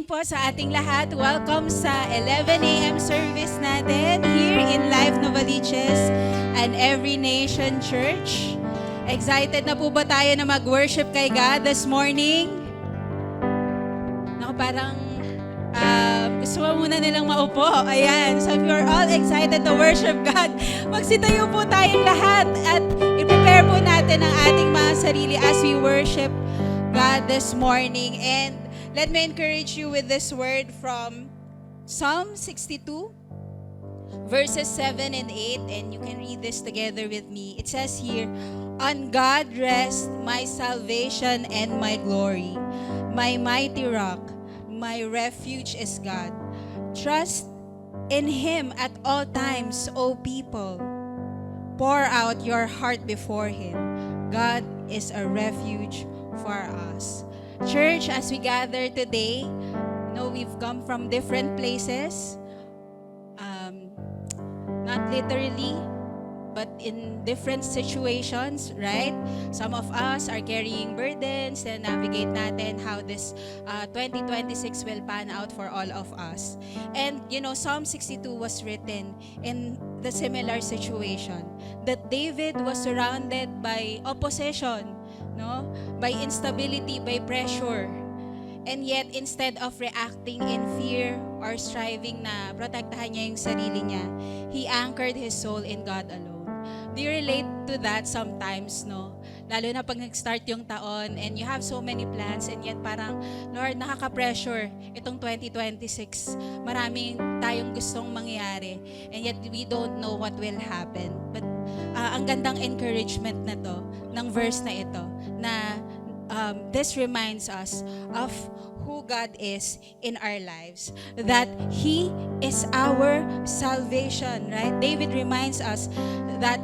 morning po sa ating lahat. Welcome sa 11 a.m. service natin here in Life Novaliches and Every Nation Church. Excited na po ba tayo na mag-worship kay God this morning? Naku, parang gusto mo muna nilang maupo. Ayan. So if you're all excited to worship God, magsitayo po tayong lahat at i-prepare po natin ang ating mga sarili as we worship God this morning. And let me encourage you with this word from Psalm 62, verses 7 and 8, and you can read this together with me. It says here, "On God rests my salvation and my glory, my mighty rock, my refuge is God. Trust in Him at all times, O people. Pour out your heart before Him. God is a refuge for us." Church, as we gather today, we've come from different places, not literally, but in different situations, right? Some of us are carrying burdens and navigate natin how this 2026 will pan out for all of us. And Psalm 62 was written in the similar situation that David was surrounded by opposition, by instability, by pressure. And yet, instead of reacting in fear or striving na protektahan niya yung sarili niya, he anchored his soul in God alone. Do you relate to that sometimes, Lalo na pag nag-start yung taon and you have so many plans and yet parang, Lord, nakaka-pressure itong 2026. Maraming tayong gustong mangyari and yet we don't know what will happen. But ang gandang encouragement na to, ng verse na ito, na this reminds us of who God is in our lives, that He is our salvation, right? David reminds us that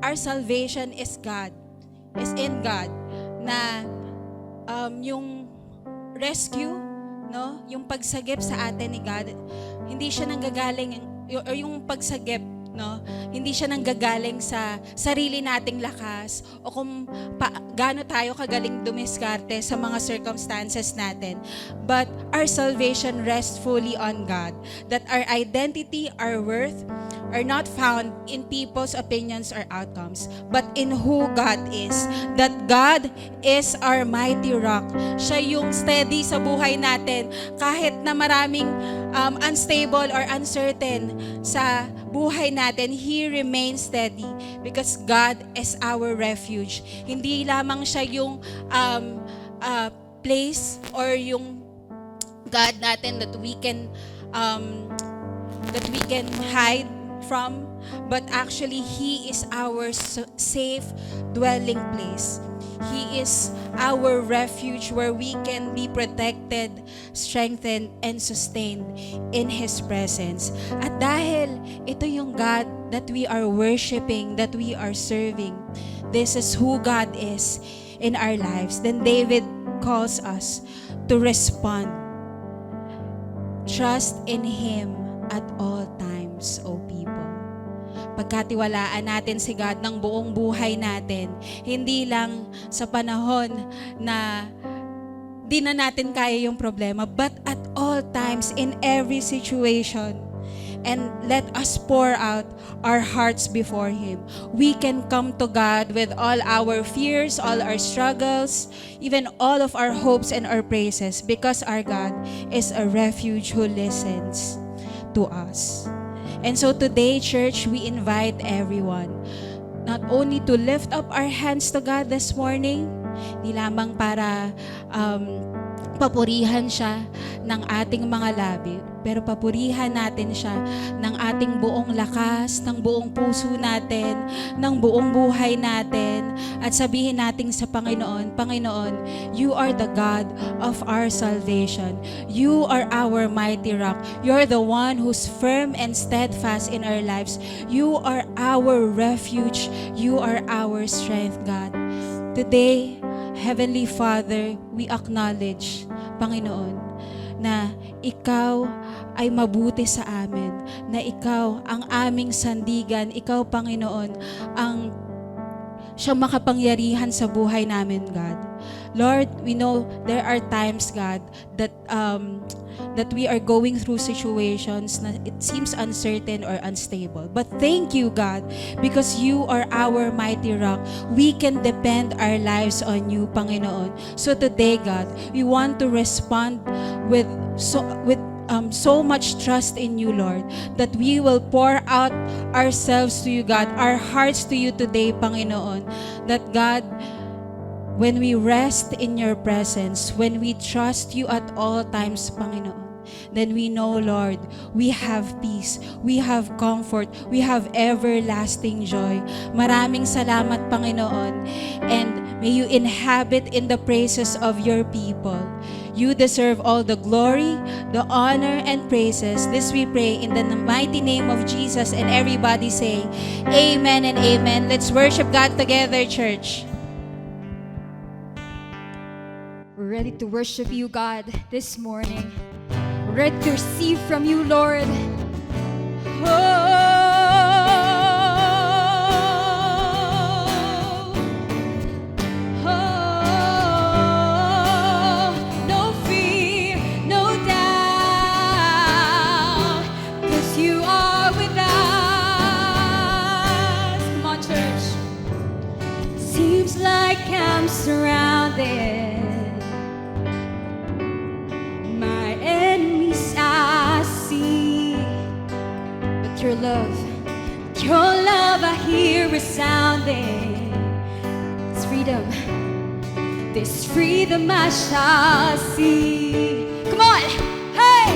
our salvation is God, is in God, na yung rescue, yung pagsagip sa atin ni God, hindi siya nanggagaling, or yung pagsagip, hindi siya nanggagaling sa sarili nating lakas o kung gaano tayo kagaling dumiskarte sa mga circumstances natin. But our salvation rests fully on God. That our identity, our worth are not found in people's opinions or outcomes, but in who God is. That God is our mighty rock. Siya yung steady sa buhay natin kahit na maraming unstable or uncertain sa buhay natin, He remains steady because God is our refuge. Hindi lamang siya yung place or yung God natin that we can hide from, but actually He is our safe dwelling place. He is our refuge where we can be protected, strengthened, and sustained in His presence. At dahil ito yung God that we are worshiping, that we are serving, this is who God is in our lives, then David calls us to respond. Trust in Him at all times, O people. Pagkatiwalaan natin si God ng buong buhay natin, hindi lang sa panahon na di na natin kaya yung problema, but at all times, in every situation. And let us pour out our hearts before Him. We can come to God with all our fears, all our struggles, even all of our hopes and our praises, because our God is a refuge who listens to us. And so today, church, we invite everyone not only to lift up our hands to God this morning, di lamang para papurihan siya ng ating mga labi, pero papurihan natin siya ng ating buong lakas, ng buong puso natin, ng buong buhay natin, at sabihin natin sa Panginoon, Panginoon, You are the God of our salvation. You are our mighty rock. You're the one who's firm and steadfast in our lives. You are our refuge. You are our strength, God. Today, Heavenly Father, we acknowledge, Panginoon, na Ikaw ay mabuti sa amin, na Ikaw ang aming sandigan, Ikaw, Panginoon, ang siyang makapangyarihan sa buhay namin, God. Lord, we know there are times, God, that we are going through situations na it seems uncertain or unstable. But thank you, God, because you are our mighty rock. We can depend our lives on you, Panginoon. So today, God, we want to respond with so much trust in you, Lord, that we will pour out ourselves to you, God, our hearts to you today, Panginoon. That, God, when we rest in your presence, when we trust you at all times, Panginoon, then we know, Lord, we have peace, we have comfort, we have everlasting joy. Maraming salamat, Panginoon, and may you inhabit in the praises of your people. You deserve all the glory, the honor, and praises. This we pray in the mighty name of Jesus, and everybody say, Amen and Amen. Let's worship God together, church. We're ready to worship you, God, this morning. We're ready to receive from you, Lord. No fear, no doubt, 'cause you are with us. Come on, church. Seems like I'm surrounded. My enemies I see, but your love I hear resounding. It's freedom, this freedom I shall see. Come on, hey!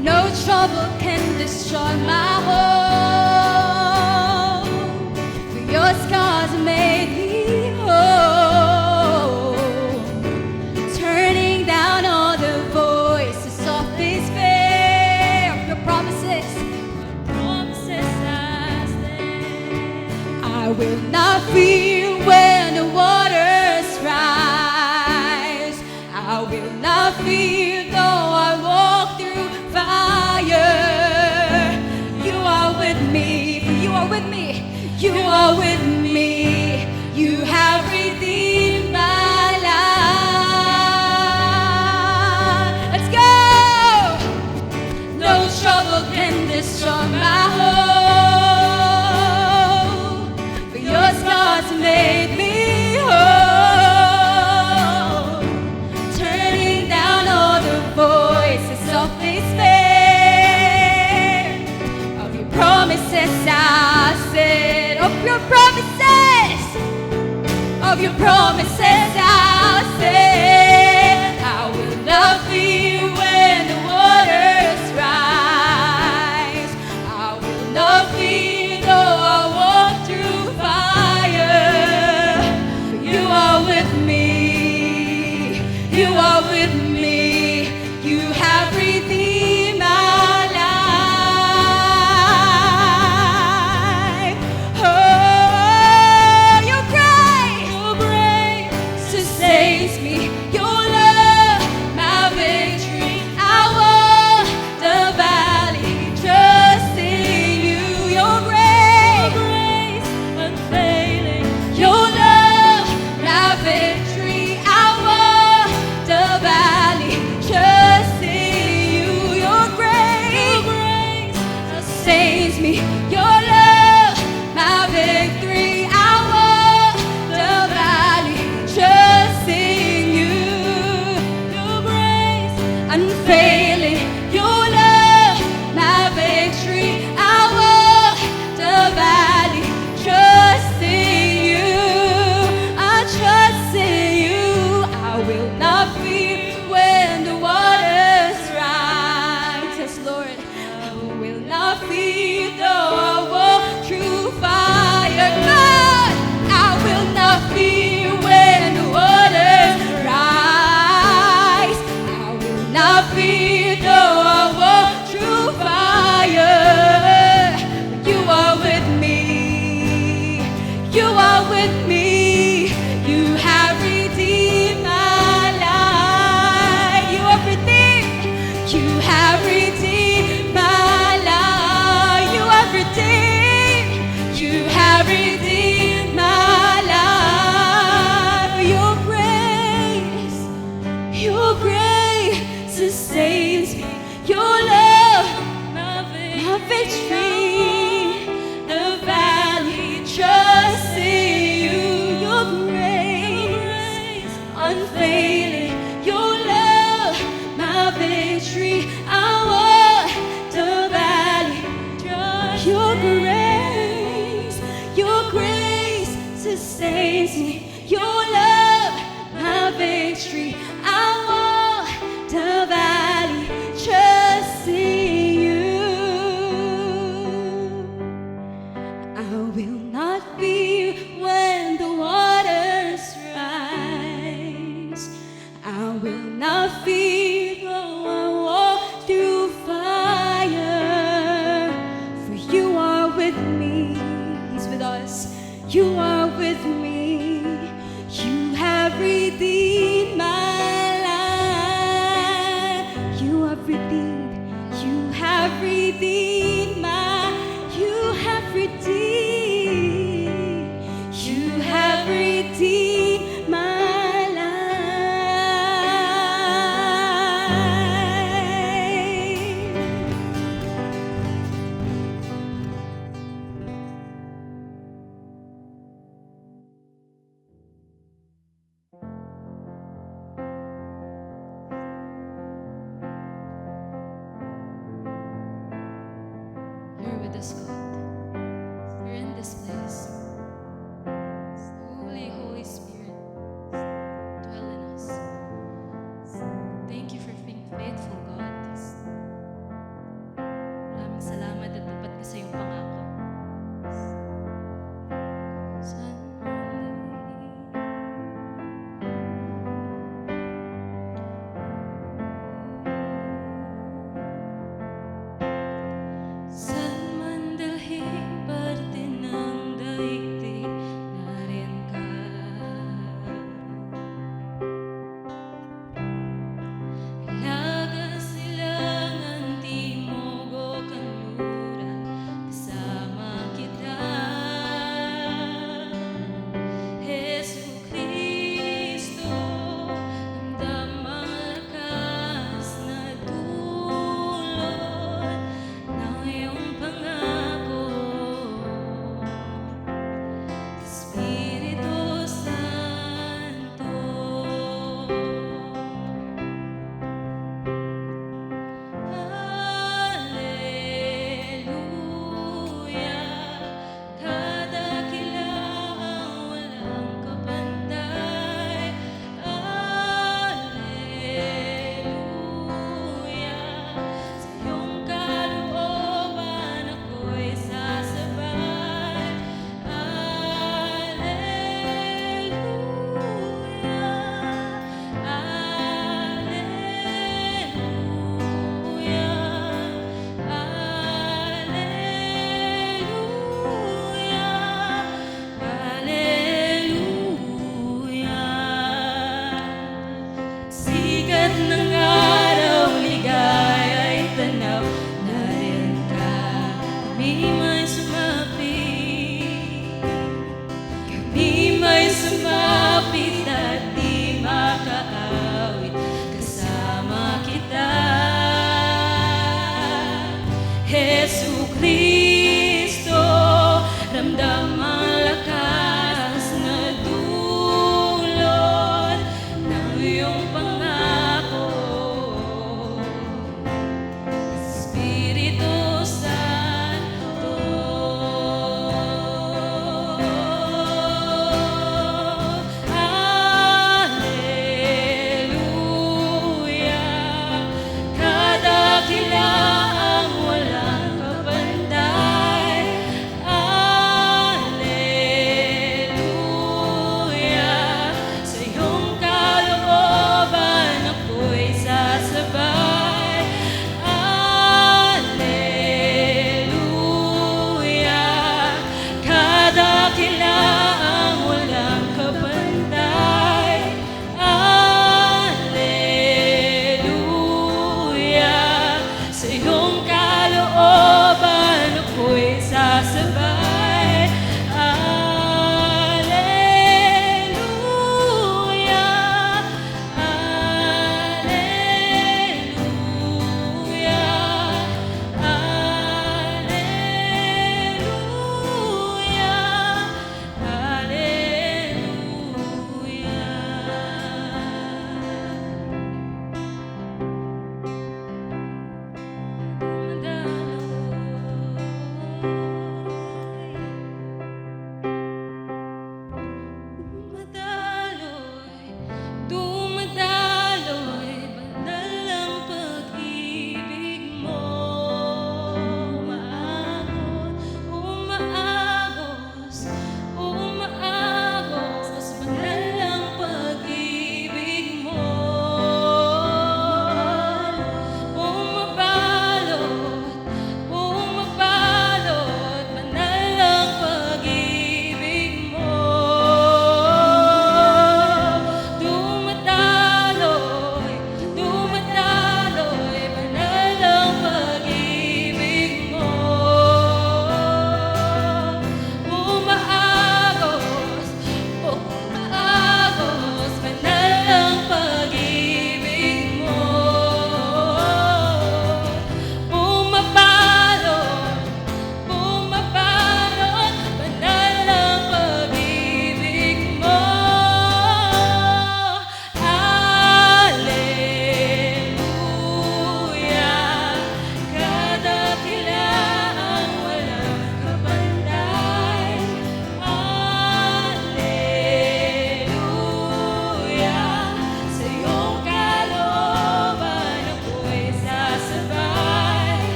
No trouble can destroy my hope, for your scars made me whole. Turning down all the voices of despair. Your promises I stand. I will not fear when the waters rise. I will not fear though I walk through fire. You are with me, for you are with me. You are with me. You have redeemed my life. Let's go! No trouble can destroy my hope, for your scars made me whole. Turning down all the voices of despair. Of your promises I said, of your promises, of your promises I'll say, I will not fear when the waters rise. I will not fear though I walk through fire. You are with me. You are with me. You have redeemed my life. Oh, your grace sustains me. Your love, my victory. I walk the valley, trusting you. Your grace unfailing. Your love, my victory. I walk the valley, trusting you. Your grace sustains me. Your love, my victory. I walk the valley, trusting you. sustains me. Your love, my victory. I walk the valley, trusting you. I will not fear when the waters rise. I will not fear though I walk through fire. For you are with me. He's with us. You are with me. You have redeemed my life. You have redeemed. You have redeemed my. You have redeemed. You have redeemed my life.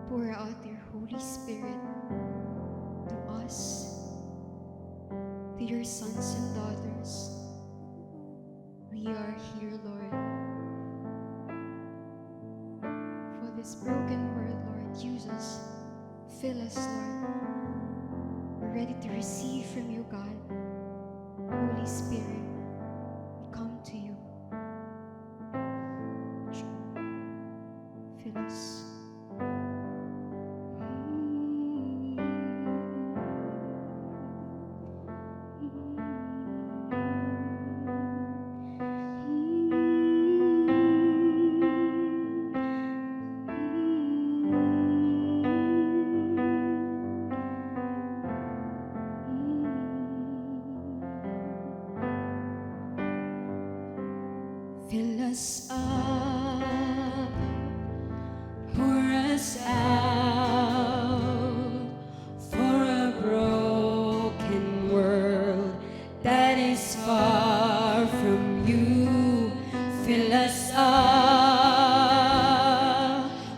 Pour out your Holy Spirit to us, to your sons and daughters. We are here, Lord. For this broken world, Lord, use us. Fill us, Lord. We're ready to receive from you, God. Holy Spirit, we come to you. Fill us. Fill us up, pour us out for a broken world that is far from you. Fill us up,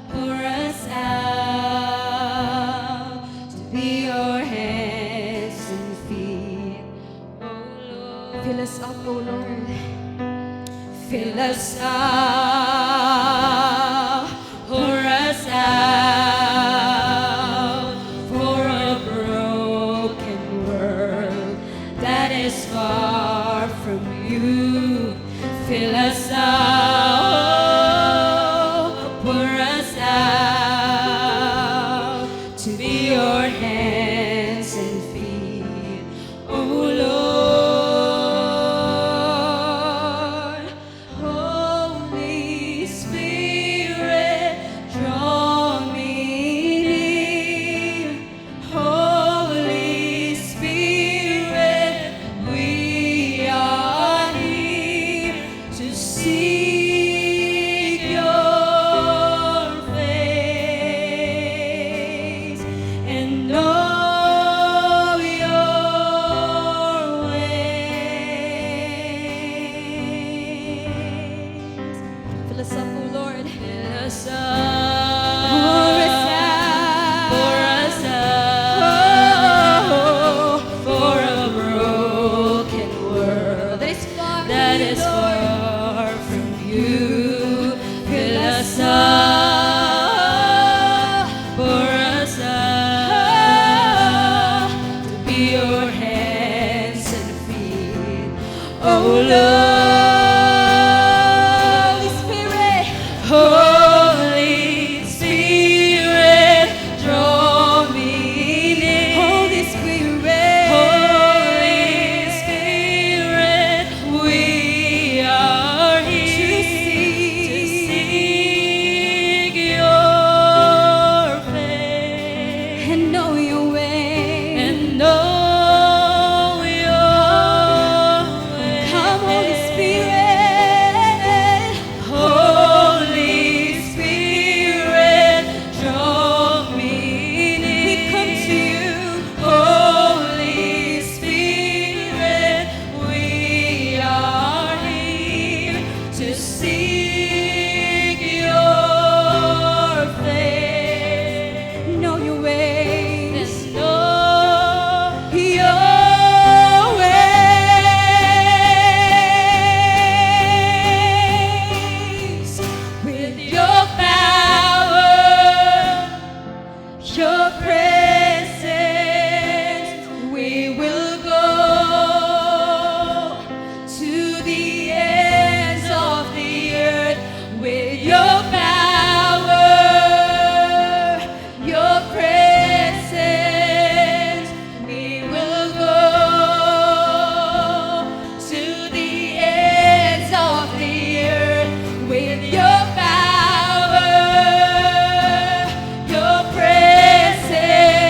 pour us out to be your hands and feet. Oh Lord, Fill us up, O Lord. fill us up, pour us out for a broken world that is far from you. Fill us up, pour us out to be your hands and feet. Oh Lord. Holy Spirit, draw me near. Holy Spirit, we are here to seek your face and know your ways. Fill us up, O Lord. Fill us up, pour us out, for a broken world That is far that from you, is Lord. far from you. Fill us up, pour us out to be your hands and feet. Oh Lord. Holy Spirit, draw me near. Holy Spirit, we are here to seek your face And know your way. and know your way. Come, Holy Spirit. Holy Spirit, draw me near. We come to you. Holy Spirit, we are here to seek your face Know your ways. and know your ways. With your power, your presence, we will go to the ends of the earth. With your power, your presence, we will go to the ends of the earth. With your power, your presence,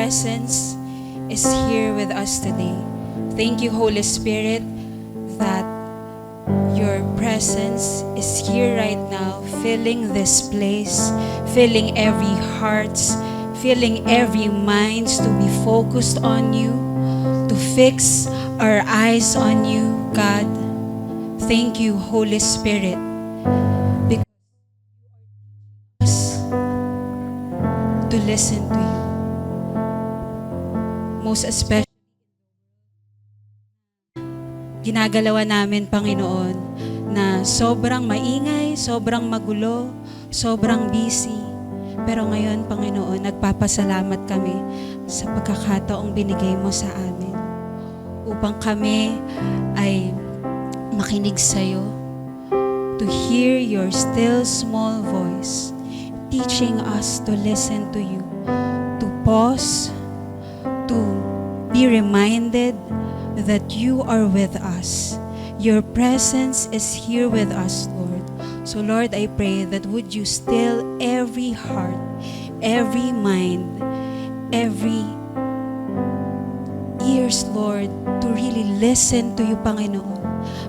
presence is here with us today. Thank you, Holy Spirit, that your presence is here right now, filling this place, filling every heart, filling every mind to be focused on you, to fix our eyes on you, God. Thank you, Holy Spirit, because to listen to you. Most especially, ginagalawan namin, Panginoon, na sobrang maingay, sobrang magulo, sobrang busy. Pero ngayon, Panginoon, nagpapasalamat kami sa pagkakataong binigay mo sa amin upang kami ay makinig sa'yo, to hear your still small voice, teaching us to listen to you, to pause, to be reminded that you are with us. Your presence is here with us, Lord. So Lord, I pray that would you still every heart, every mind, every ears, Lord, to really listen to you, Panginoon.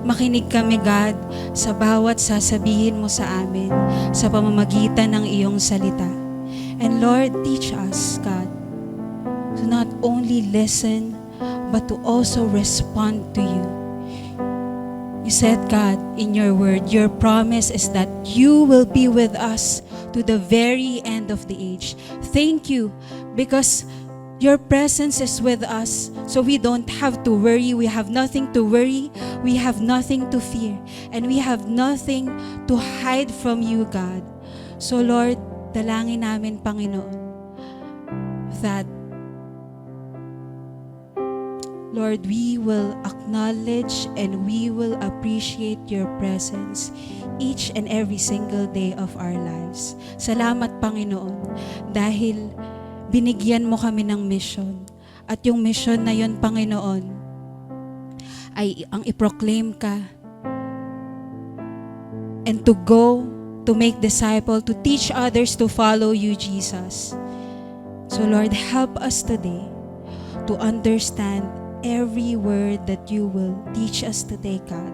Makinig kami, God, sa bawat sasabihin mo sa amin sa pamamagitan ng iyong salita. And Lord, teach us, God, to not only listen, but to also respond to you. You said, God, in your word, your promise is that you will be with us to the very end of the age. Thank you, because your presence is with us, so we don't have to worry. We have nothing to worry. We have nothing to fear. And we have nothing to hide from you, God. So Lord, dalangin namin, Panginoon, that Lord, we will acknowledge and we will appreciate your presence each and every single day of our lives. Salamat, Panginoon, dahil binigyan mo kami ng mission. At yung mission na yun, Panginoon, ay ang i-proclaim ka and to go, to make disciple, to teach others to follow you, Jesus. So Lord, help us today to understand every word that you will teach us today, God,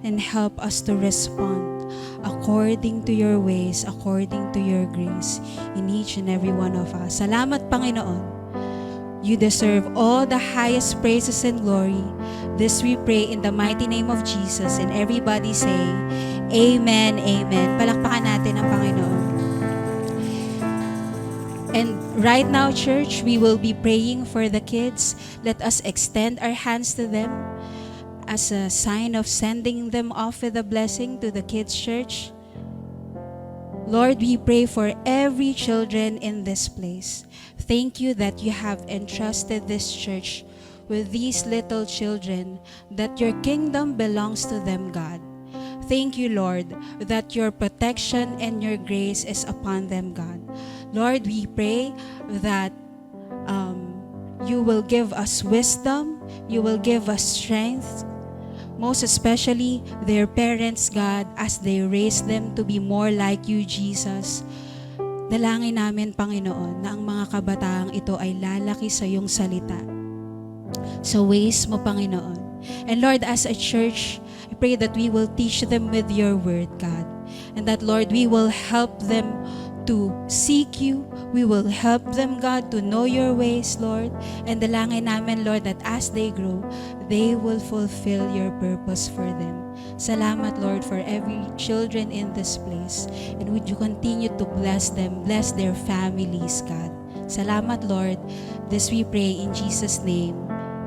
and help us to respond according to your ways, according to your grace in each and every one of us. Salamat, Panginoon. You deserve all the highest praises and glory. This we pray in the mighty name of Jesus, and everybody say, Amen, Amen. Palakpakan natin ang Panginoon. And right now, church, we will be praying for the kids. Let us extend our hands to them as a sign of sending them off with a blessing to the kids' church. Lord, we pray for every children in this place. Thank you that you have entrusted this church with these little children, that your kingdom belongs to them, God. Thank you, Lord, that your protection and your grace is upon them, God. Lord, we pray that you will give us wisdom, you will give us strength, most especially their parents, God, as they raise them to be more like you, Jesus. Dalangin namin, Panginoon, na ang mga kabataang ito ay lalaki sa iyong salita, sa ways mo, Panginoon. And Lord, as a church, I pray that we will teach them with your word, God, and that, Lord, we will help them to seek you. We will help them, God, to know your ways, Lord. And dalangin namin, Lord, that as they grow, they will fulfill your purpose for them. Salamat, Lord, for every children in this place. And would you continue to bless them, bless their families, God. Salamat, Lord. This we pray in Jesus' name.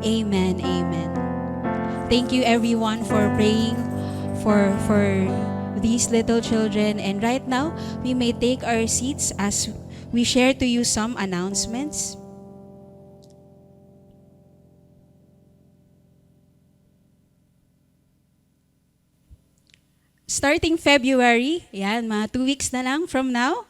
Amen, amen. Thank you, everyone, for praying for these little children. And right now, we may take our seats as we share to you some announcements. Starting February, yan, mga 2 weeks na lang from now,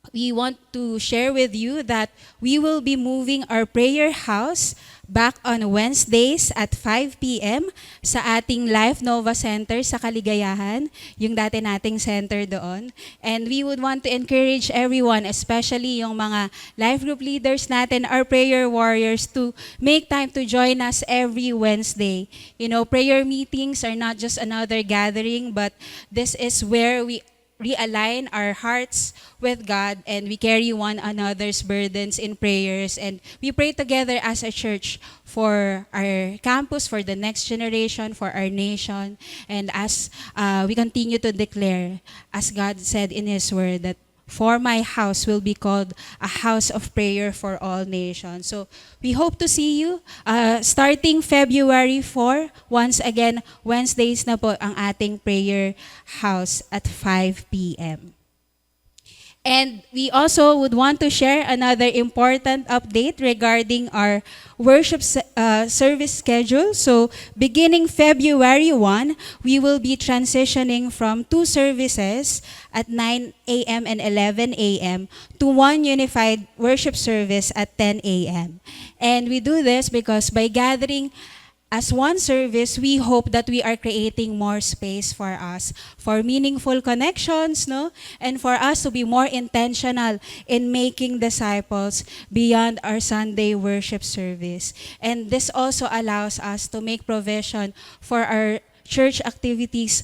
we want to share with you that we will be moving our prayer house back on Wednesdays at 5 p.m. sa ating Life Nova Center sa Kaligayahan, yung dati nating center doon. And we would want to encourage everyone, especially yung mga life group leaders natin, our prayer warriors, to make time to join us every Wednesday. You know, prayer meetings are not just another gathering, but this is where we realign our hearts with God, and we carry one another's burdens in prayers, and we pray together as a church for our campus, for the next generation, for our nation, and as we continue to declare, as God said in His word, that for my house will be called a house of prayer for all nations. So we hope to see you starting February 4. Once again, Wednesdays na po ang ating prayer house at 5 p.m. And we also would want to share another important update regarding our worship service schedule. So beginning February 1, we will be transitioning from 2 services at 9 a.m. and 11 a.m. to one unified worship service at 10 a.m. And we do this because by gathering as one service, we hope that we are creating more space for us, for meaningful connections, no? And for us to be more intentional in making disciples beyond our Sunday worship service. And this also allows us to make provision for our church activities,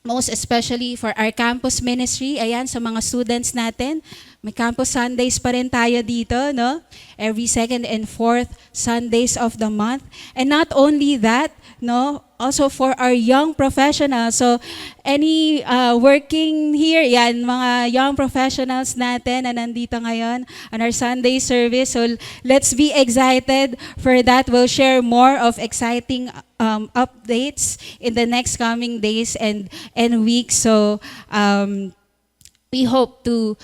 most especially for our campus ministry. Ayan, sa mga students natin, may campus Sundays pa rin tayo dito, no? Every second and fourth Sundays of the month. And not only that, no? Also for our young professionals. So, any working here, yan, mga young professionals natin na nandito ngayon on our Sunday service. So, let's be excited for that. We'll share more of exciting updates in the next coming days and weeks. So, we hope to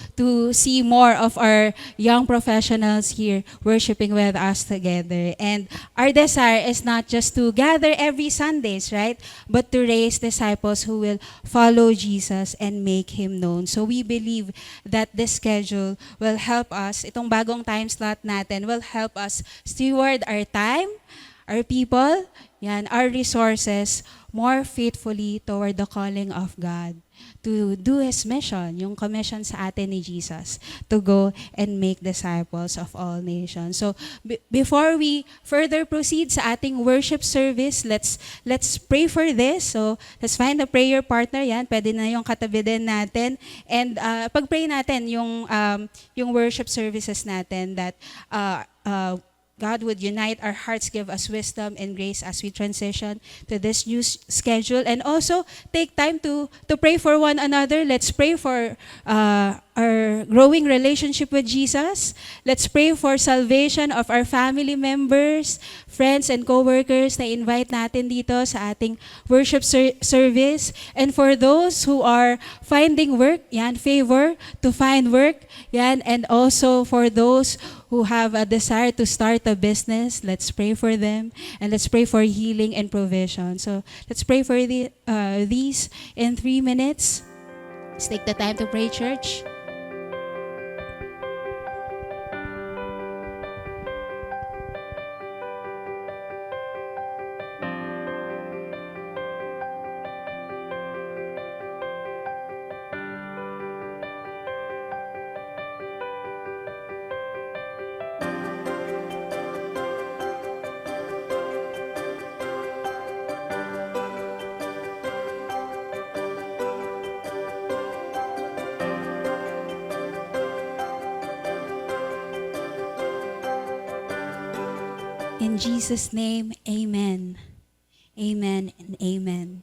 see more of our young professionals here worshiping with us together. And our desire is not just to gather every Sundays, right? But to raise disciples who will follow Jesus and make Him known. So we believe that this schedule will help us, itong bagong time slot natin, will help us steward our time, our people, yan, our resources more faithfully toward the calling of God to do His mission, yung commission sa atin ni Jesus, to go and make disciples of all nations. So, before we further proceed sa ating worship service, let's pray for this. So, let's find a prayer partner, yan, pwede na yung katabi din natin. And pag-pray natin yung worship services natin that God would unite our hearts, give us wisdom and grace as we transition to this new schedule. And also, take time to pray for one another. Let's pray for our growing relationship with Jesus. Let's pray for salvation of our family members, friends, and co-workers na invite natin dito sa ating worship service. And for those who are finding work, yan, favor to find work, yan. And also for those who have a desire to start a business, let's pray for them, and let's pray for healing and provision. So let's pray for these in 3 minutes. Let's take the time to pray, church. In Jesus' name, amen. Amen and amen.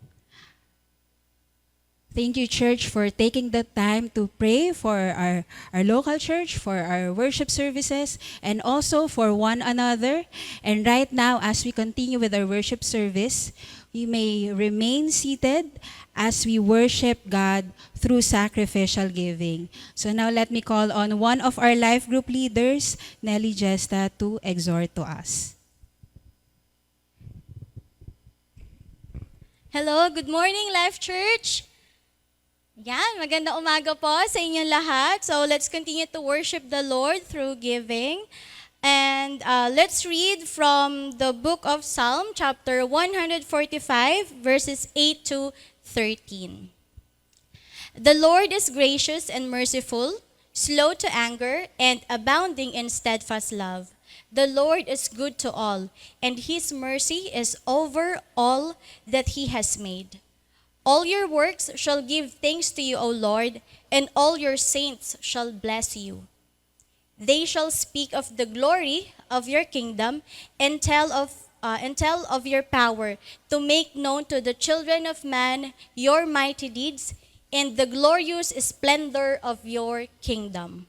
Thank you, church, for taking the time to pray for our local church, for our worship services, and also for one another. And right now, as we continue with our worship service, we may remain seated as we worship God through sacrificial giving. So now let me call on one of our life group leaders, Nelly Gesta, to exhort to us. Hello, good morning, Life Church. Yan, magandang umaga po sa inyong lahat. So let's continue to worship the Lord through giving. And let's read from the book of Psalm, chapter 145, verses 8 to 13. The Lord is gracious and merciful, slow to anger, and abounding in steadfast love. The Lord is good to all, and his mercy is over all that he has made. All your works shall give thanks to you, O Lord, and all your saints shall bless you. They shall speak of the glory of your kingdom and tell of your power, to make known to the children of man your mighty deeds and the glorious splendor of your kingdom.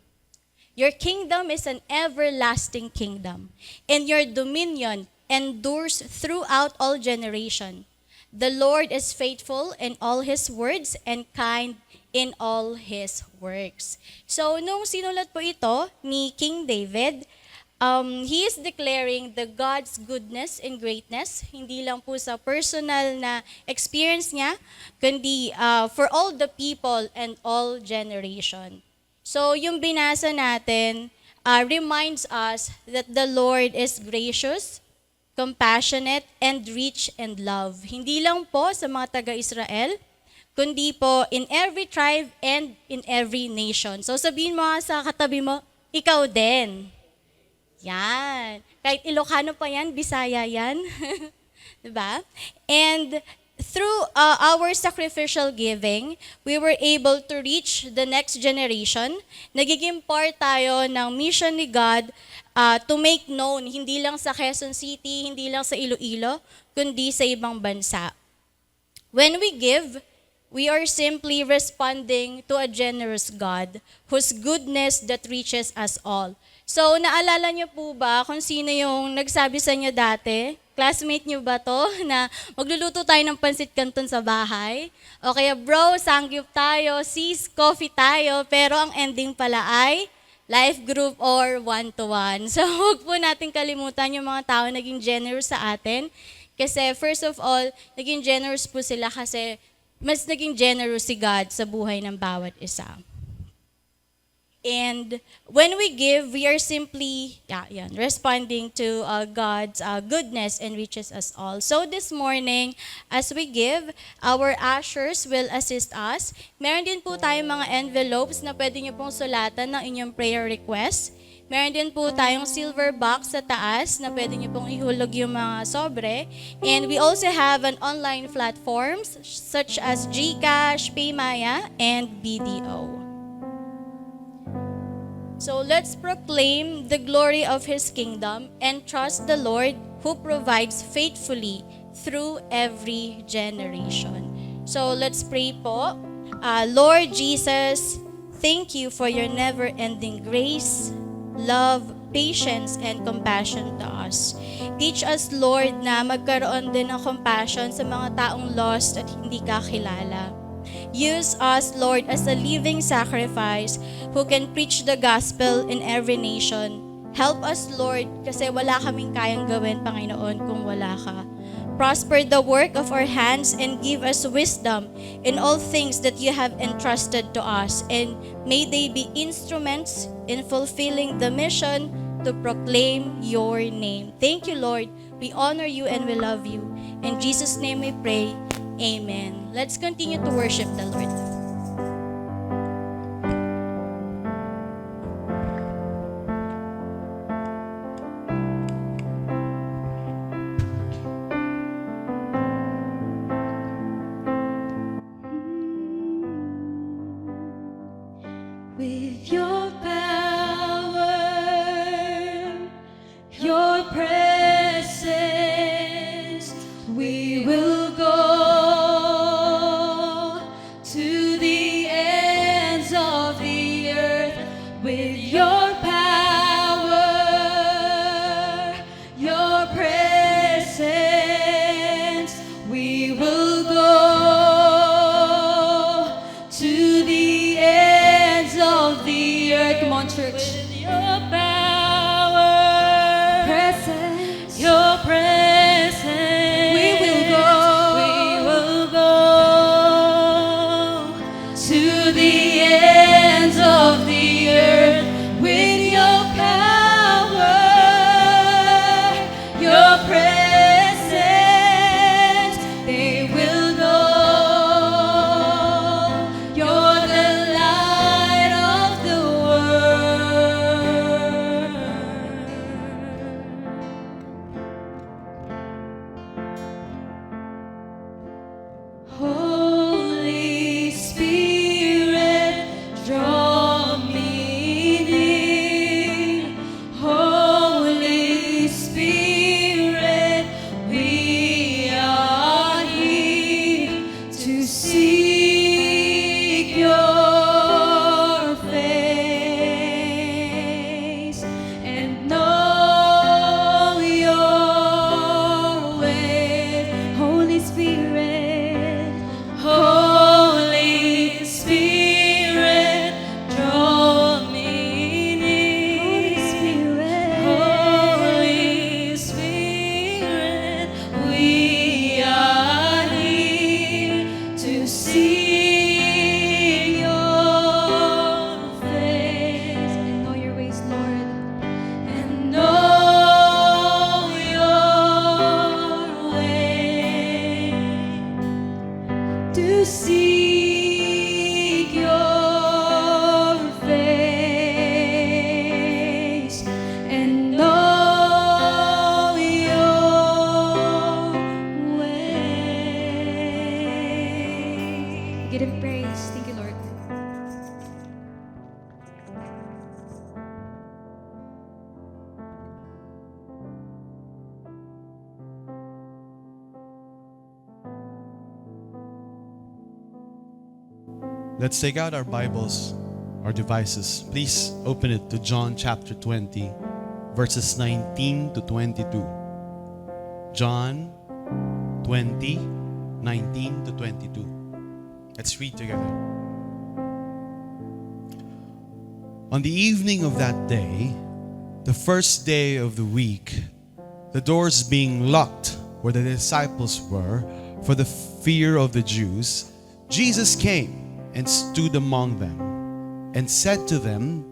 Your kingdom is an everlasting kingdom, and your dominion endures throughout all generation. The Lord is faithful in all his words and kind in all his works. So, nung sinulat po ito ni King David, he is declaring the God's goodness and greatness, hindi lang po sa personal na experience niya, kundi for all the people and all generation. So, yung binasa natin reminds us that the Lord is gracious, compassionate, and rich in love. Hindi lang po sa mga taga-Israel, kundi po in every tribe and in every nation. So sabihin mo sa katabi mo, ikaw din. Yan. Kahit Ilocano pa yan, Bisaya yan. Diba? And through our sacrificial giving, we were able to reach the next generation. Nagiging part tayo ng mission ni God to make known, hindi lang sa Quezon City, hindi lang sa Iloilo, kundi sa ibang bansa. When we give, we are simply responding to a generous God whose goodness that reaches us all. So, naalala niyo po ba kung sino yung nagsabi sa inyo dati? Classmate niyo ba to na magluluto tayo ng pansit canton sa bahay? O kaya, bro, sangyup tayo, sis, coffee tayo, pero ang ending pala ay life group or one-to-one. So, huwag po natin kalimutan yung mga tao naging generous sa atin. Kasi first of all, naging generous po sila kasi mas naging generous si God sa buhay ng bawat isa. And when we give, we are simply responding to God's goodness and reaches us all. So this morning, as we give, our ushers will assist us. Meron din po tayong mga envelopes na pwede niyo pong sulatan ng inyong prayer request. Meron din po tayong silver box sa taas na pwede niyo pong ihulog yung mga sobre. And we also have an online platforms such as GCash, Paymaya, and BDO. So let's proclaim the glory of His kingdom and trust the Lord who provides faithfully through every generation. So let's pray po. Lord Jesus, thank you for your never-ending grace, love, patience, and compassion to us. Teach us, Lord, na magkaroon din ng compassion sa mga taong lost at hindi kakilala. Use us, Lord, as a living sacrifice who can preach the gospel in every nation. Help us, Lord, kasi wala kaming kayang gawin, Panginoon, kung wala ka. Prosper the work of our hands and give us wisdom in all things that you have entrusted to us. And may they be instruments in fulfilling the mission to proclaim your name. Thank you, Lord. We honor you and we love you. In Jesus' name we pray. Amen. Let's continue to worship the Lord. With your power, your presence, we will go to the ends of the earth. With your power, your presence, we will go to the ends of the earth. Come on, church. With your power, Presence. your presence, We will go to seek your face and know your way. Give him praise. Thank you, Lord. Let's take out our Bibles, our devices. Please open it to John chapter 20, verses 19 to 22. John 20, 19 to 22. Let's read together. On the evening of that day, the first day of the week, the doors being locked where the disciples were for the fear of the Jews, Jesus came and stood among them and said to them,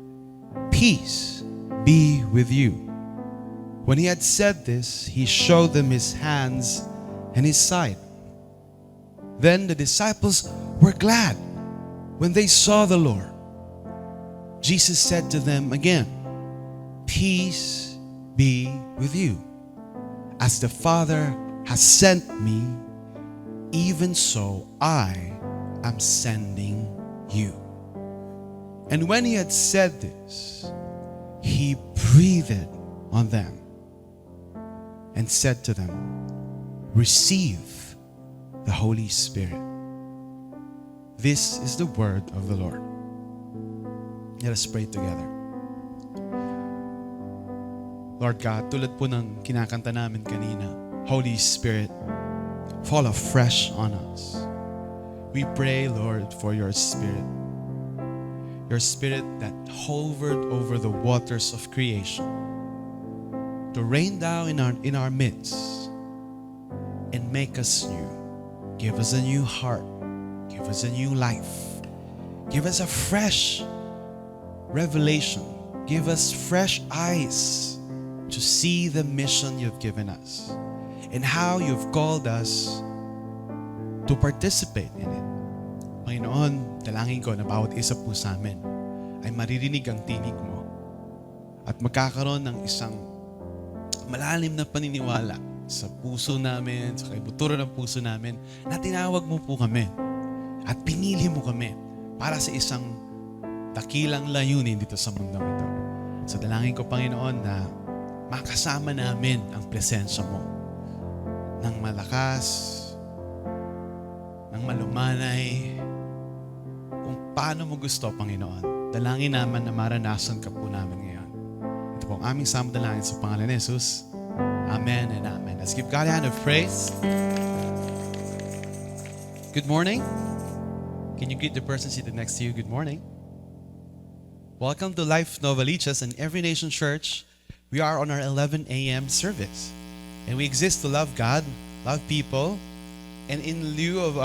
"Peace be with you." When he had said this, he showed them his hands and his side. Then the disciples were glad when they saw the Lord. Jesus said to them again, "Peace be with you. As the Father has sent me, even so I am sending you." And when he had said this, he breathed on them and said to them, "Receive the Holy Spirit." This is the word of the Lord. Let us pray together. Lord God, tulad po ng kinakanta namin kanina, Holy Spirit, fall afresh on us. We pray, Lord, for your Spirit that hovered over the waters of creation, to rain down in our midst and make us new. Give us a new heart. Give us a new life. Give us a fresh revelation. Give us fresh eyes to see the mission you've given us and how you've called us to participate in it. Panginoon, dalangin ko na bawat isa po sa amin ay maririnig ang tinig mo at magkakaroon ng isang malalim na paniniwala sa puso namin, sa kaibuturan ng puso namin, na tinawag mo po kami at pinili mo kami para sa isang dakilang layunin dito sa mundong ito. So dalangin ko, Panginoon, na makasama namin ang presensya mo ng malakas, ng malumanay, kung paano mo gusto, Panginoon. Dalangin naman na maranasan ka po namin ngayon. Ito po ang aming samdalangin sa pangalan ni Jesus. Amen and amen. Let's give God a hand of praise. Good morning. Can you greet the person seated next to you? Good morning. Welcome to Life Novaliches and Every Nation Church. We are on our 11 a.m. service. And we exist to love God, love people, and in view of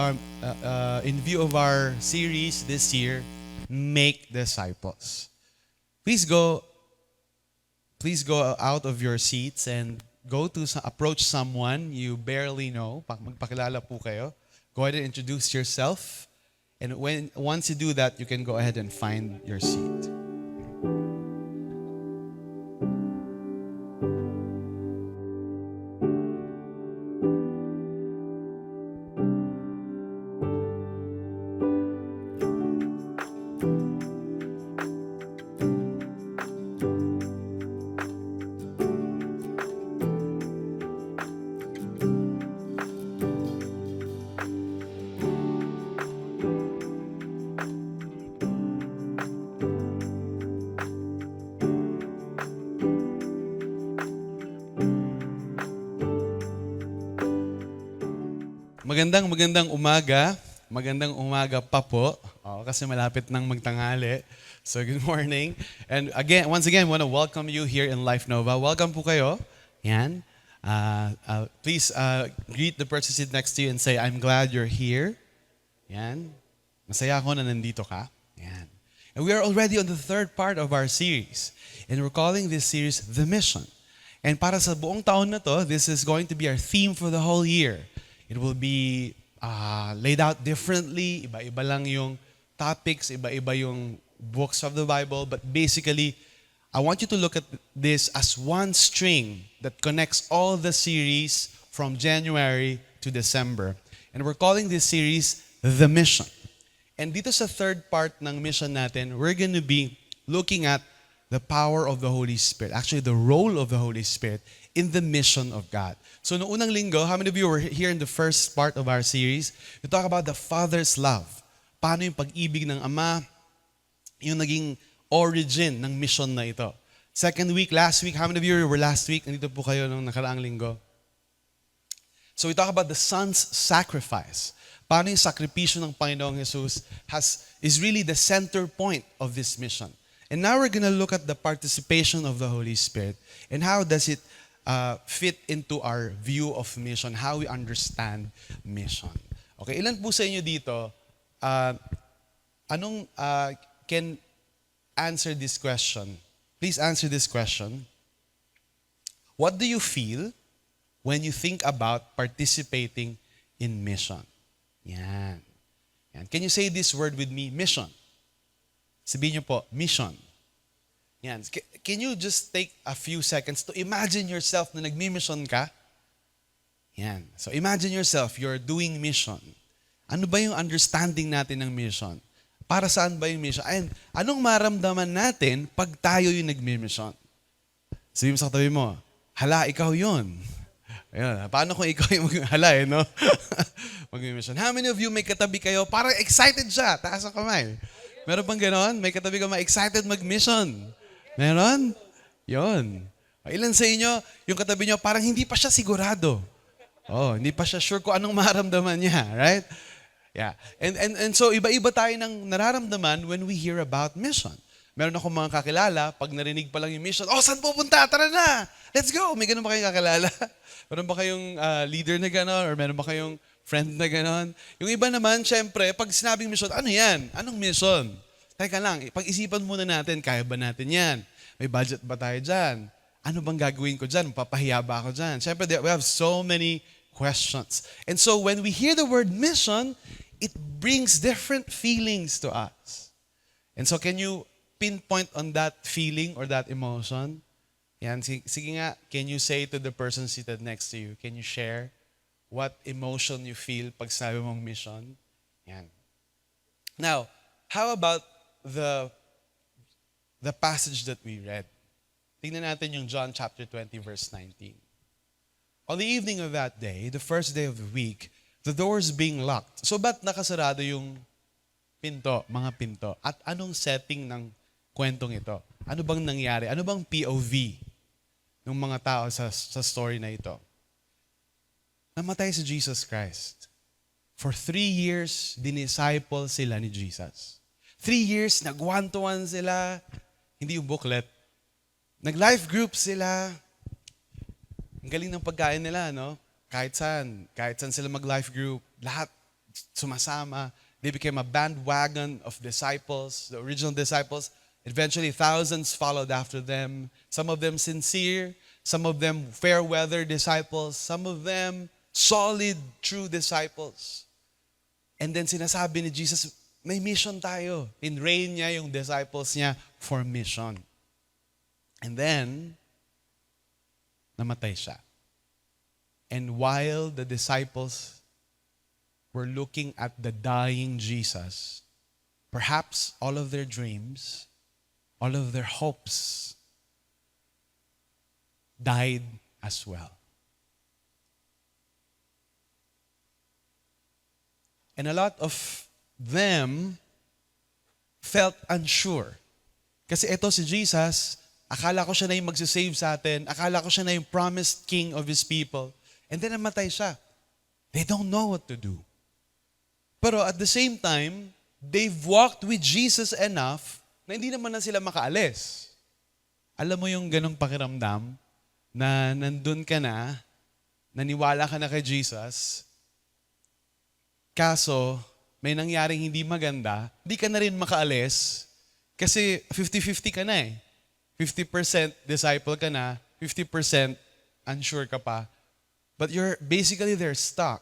our series this year, make disciples. Please go out of your seats and approach someone you barely know. Magpakilala po kayo. Go ahead and introduce yourself. And once you do that, you can go ahead and find your seat. Magandang umaga. Magandang umaga pa po. Kasi malapit nang magtanghali. So good morning. And once again, I want to welcome you here in Life Nova. Welcome po kayo. Yan. Please greet the person seated next to you and say, "I'm glad you're here." Yan. Masaya ako na nandito ka. Yan. And we are already on the third part of our series. And we're calling this series The Mission. And para sa buong taon na to, this is going to be our theme for the whole year. It will be laid out differently. Iba-iba lang yung topics, iba-iba yung books of the Bible. But basically, I want you to look at this as one string that connects all the series from January to December. And we're calling this series The Mission. And dito sa third part ng mission natin, we're going to be looking at the power of the Holy Spirit. Actually, the role of the Holy Spirit in the mission of God. So noong unang linggo, how many of you were here in the first part of our series? We talk about the Father's love. Paano yung pag-ibig ng Ama, yung naging origin ng mission na ito. Second week, last week, how many of you were last week? Nandito po kayo nung nakaraang linggo. So we talk about the Son's sacrifice. Paano yung sakripisyo ng Panginoong Jesus is really the center point of this mission. And now we're going to look at the participation of the Holy Spirit and how does it fit into our view of mission, how we understand mission. Okay, ilan po sa inyo dito can answer this question? Please answer this question. What do you feel when you think about participating in mission? Yan. Yan. Can you say this word with me? Mission. Sabihin niyo po, mission. Yan. Can you just take a few seconds to imagine yourself na nagmi-mission ka? Yan. So imagine yourself, you're doing mission. Ano ba yung understanding natin ng mission? Para saan ba yung mission? And anong maramdaman natin pag tayo yung nagmi-mission? Sabihin mo sa katabi mo, hala, ikaw yun. Ayun, paano kung ikaw yung hala no? Mag-mission. How many of you may katabi kayo, parang excited siya, taas ang kamay. Meron bang ganon? May katabi ka excited mag-mission. Meron? Yun. Ilan sa inyo, yung katabi nyo, parang hindi pa siya sigurado. Hindi pa siya sure kung anong maramdaman niya, right? Yeah. And so iba-iba tayo ng nararamdaman when we hear about mission. Meron akong mga kakilala, pag narinig pa lang yung mission, saan pupunta? Tara na! Let's go! May ganun ba kayong kakilala? Meron ba kayong leader na gano'n? Or meron ba kayong friend na gano'n? Yung iba naman, syempre, pag sinabing mission, ano yan? Anong mission? Teka lang, pag-isipan muna natin, kaya ba natin yan? May budget ba tayo dyan? Ano bang gagawin ko dyan? Papahiya ba ako dyan? Syempre, we have so many questions. And so when we hear the word mission, it brings different feelings to us. And so can you pinpoint on that feeling or that emotion? Yan, sige nga, can you say to the person seated next to you, can you share what emotion you feel pag sabi mong mission? Yan. Now, how about the passage that we read? Tingnan natin yung John chapter 20, verse 19. On the evening of that day, the first day of the week, the doors being locked. So ba't nakasarado yung pinto, mga pinto? At anong setting ng kwentong ito? Ano bang nangyari? Ano bang POV ng mga tao sa story na ito? Namatay si Jesus Christ. For 3 years, dinisciple sila ni Jesus. 3 years, nag-one-to-one sila. Hindi yung booklet. Nag-life group sila. Ang galing ng pagkain nila, no? Kahit saan sila mag-life group, lahat sumasama. They became a bandwagon of disciples, the original disciples. Eventually, thousands followed after them. Some of them sincere, some of them fair-weather disciples, some of them solid, true disciples. And then sinasabi ni Jesus, may mission tayo. In-rain niya yung disciples niya for mission. And then, namatay siya. And while the disciples were looking at the dying Jesus, perhaps all of their dreams, all of their hopes died as well. And a lot of them felt unsure. Kasi ito si Jesus, akala ko siya na yung magsisave sa atin, akala ko siya na yung promised king of His people, and then namatay siya. They don't know what to do. Pero at the same time, they've walked with Jesus enough na hindi naman na sila makaalis. Alam mo yung ganong pakiramdam na nandun ka na, naniwala ka na kay Jesus, kaso may nangyaring hindi maganda, hindi ka na rin makaalis kasi 50-50 ka na eh. 50% disciple ka na, 50% unsure ka pa. But they're stuck.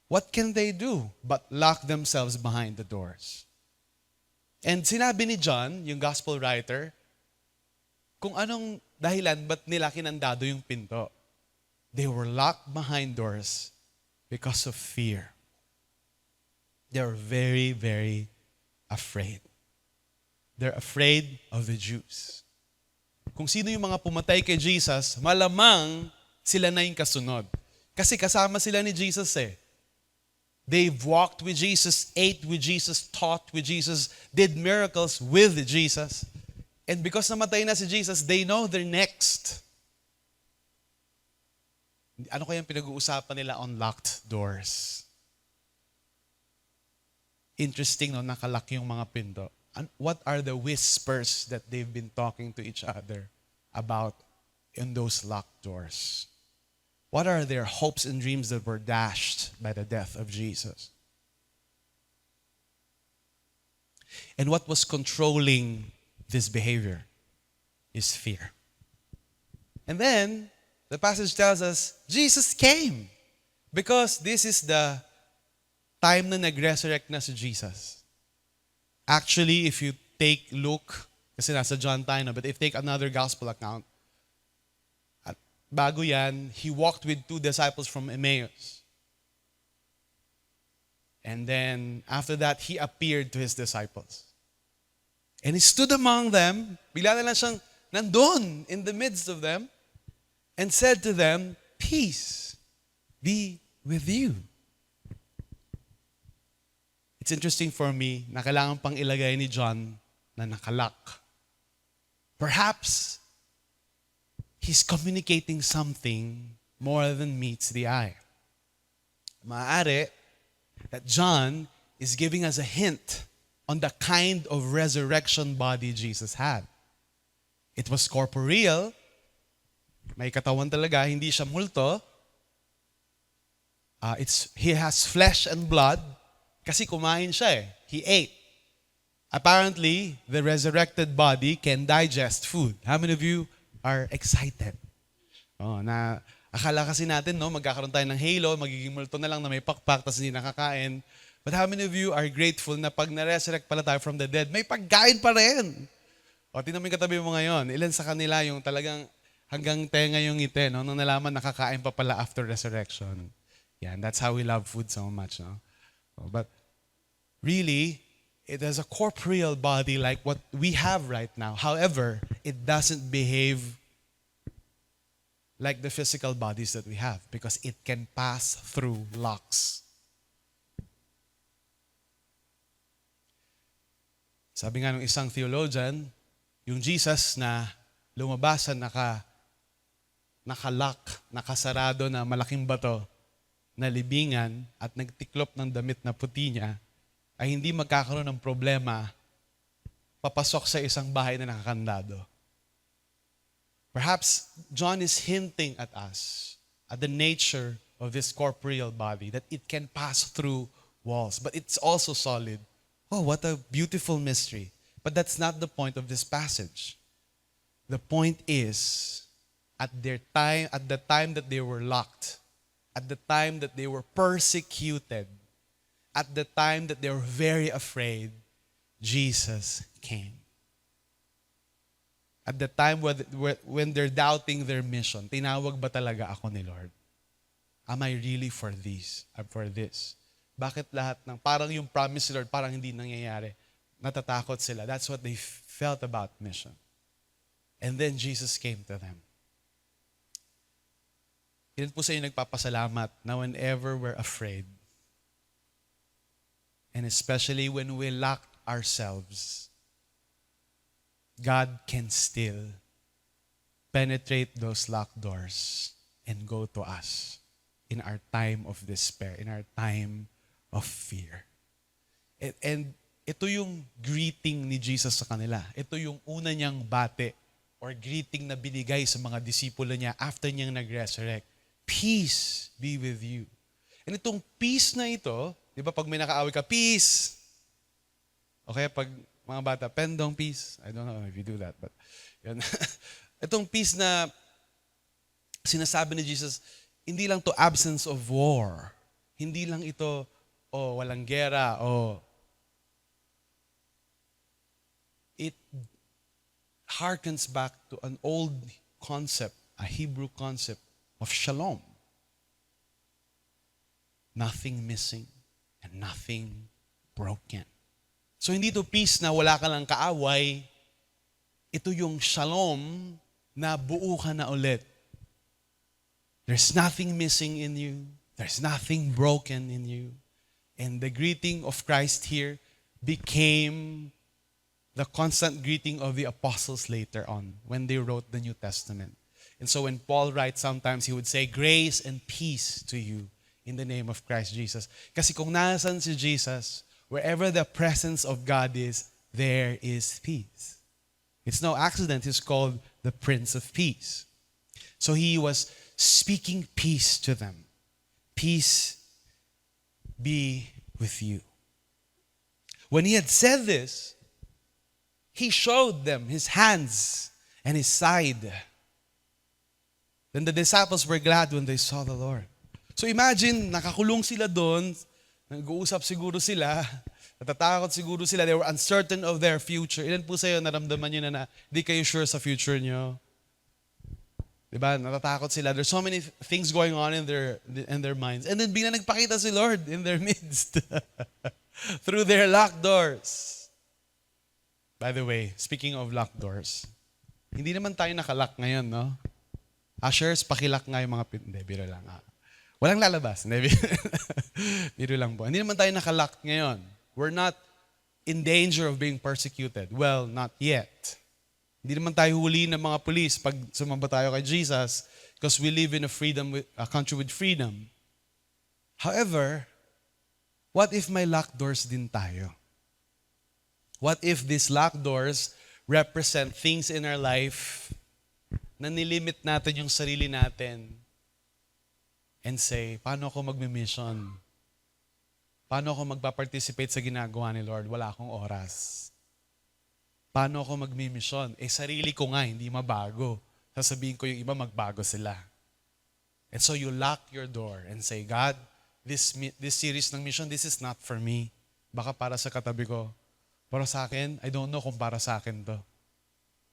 what can they do but lock themselves behind the doors? And sinabi ni John, yung gospel writer, kung anong dahilan ba't nila kinandado yung pinto. They were locked behind doors because of fear. They were very, very afraid. They're afraid of the Jews. Kung sino yung mga pumatay kay Jesus, malamang sila na yung kasunod. Kasi kasama sila ni Jesus eh. They've walked with Jesus, ate with Jesus, taught with Jesus, did miracles with Jesus. And because namatay na si Jesus, they know they're next. Ano kayang pinag-uusapan nila on locked doors? Interesting, no? Nakalock yung mga pinto. And what are the whispers that they've been talking to each other about in those locked doors? What are their hopes and dreams that were dashed by the death of Jesus? And what was controlling this behavior is fear. And then, the passage tells us, Jesus came. Because this is the time na nag-resurrect na si Jesus. Actually, if you take Luke, kasi nasa John tayo na, but if you take another gospel account, at bago yan, he walked with 2 disciples from Emmaus. And then, after that, he appeared to his disciples. And he stood among them, bigla na lang siyang nandun in the midst of them, and said to them, "Peace be with you." It's interesting for me na kailangan pang ilagay ni John na nakalock. Perhaps he's communicating something more than meets the eye. Maaari that John is giving us a hint on the kind of resurrection body Jesus had. It was corporeal. May katawan talaga, hindi siya multo. He has flesh and blood. Kasi kumain siya eh. He ate. Apparently, the resurrected body can digest food. How many of you are excited? Akala kasi natin, no, magkakaroon tayo ng halo, magiging multo na lang na may pakpak, tapos hindi nakakain. But how many of you are grateful na pag na-resurrect pala tayo from the dead, may pagkain pa rin? Tingnan mo yung katabi mo ngayon. Ilan sa kanila yung talagang hanggang tenga yung ngiti, no? Nung nalaman nakakain pa pala after resurrection. Yeah, and that's how we love food so much, no? But really, it has a corporeal body like what we have right now. However, it doesn't behave like the physical bodies that we have because it can pass through locks. Sabi nga ng isang theologian, yung Jesus na lumabas sa nakalock, nakasarado na malaking bato na libingan at nagtiklop ng damit na puti niya, ay hindi magkakaroon ng problema papasok sa isang bahay na nakakandado. Perhaps John is hinting at us at the nature of this corporeal body, that it can pass through walls, but it's also solid. Oh, what a beautiful mystery. But that's not the point of this passage. The point is, at the time that they were locked, at the time that they were persecuted, at the time that they were very afraid, Jesus came. At the time when they're doubting their mission, tinawag ba talaga ako ni Lord? Am I really for this? Bakit lahat ng, parang yung promise ni Lord, parang hindi nangyayari. Natatakot sila. That's what they felt about mission. And then Jesus came to them. Ilan po sa inyo nagpapasalamat na whenever we're afraid, and especially when we lock ourselves, God can still penetrate those locked doors and go to us in our time of despair, in our time of fear. And ito yung greeting ni Jesus sa kanila. Ito yung una niyang bate or greeting na binigay sa mga disipulo niya after niyang nag-resurrect. Peace be with you. And itong peace na ito, di ba pag may nakaaway ka, peace. Okay, pag mga bata, pendong peace. I don't know if you do that, but yun. Itong peace na sinasabi ni Jesus, hindi lang to absence of war. Hindi lang ito, walang gera, it harkens back to an old concept, a Hebrew concept of shalom. Nothing missing and nothing broken. So hindi to peace na wala ka lang kaaway. Ito yung shalom na buo ka na ulit. There's nothing missing in you. There's nothing broken in you. And the greeting of Christ here became the constant greeting of the apostles later on when they wrote the New Testament. And so when Paul writes, sometimes he would say, grace and peace to you in the name of Christ Jesus. Kasi kung nasan si Jesus, wherever the presence of God is, there is peace. It's no accident he's called the Prince of Peace. So he was speaking peace to them. Peace be with you. When he had said this, he showed them his hands and his side. Then the disciples were glad when they saw the Lord. So imagine, nakakulong sila doon, nag-uusap siguro sila, natatakot siguro sila, they were uncertain of their future. Ilan po sa'yo naramdaman nyo na di kayo sure sa future nyo? Diba? Natatakot sila. There's so many things going on in their minds. And then bigla nagpakita si Lord in their midst through their locked doors. By the way, speaking of locked doors, hindi naman tayo nakalock ngayon, no? Ushers, pakilock nga yung mga Hindi, biro lang. Walang lalabas. Hindi, biro lang po. Hindi naman tayo nakalock ngayon. We're not in danger of being persecuted. Well, not yet. Hindi naman tayo huli ng mga pulis pag sumamba tayo kay Jesus because we live in a country with freedom. However, what if may locked doors din tayo? What if these locked doors represent things in our life na nilimit natin yung sarili natin and say, paano ako magmi-mission? Paano ako magpa-participate sa ginagawa ni Lord? Wala akong oras. Paano ako magmi-mission? Sarili ko nga, hindi mabago. Sasabihin ko yung iba, magbago sila. And so you lock your door and say, God, this series ng mission, this is not for me. Baka para sa katabi ko. Para sa akin, I don't know kung para sa akin to.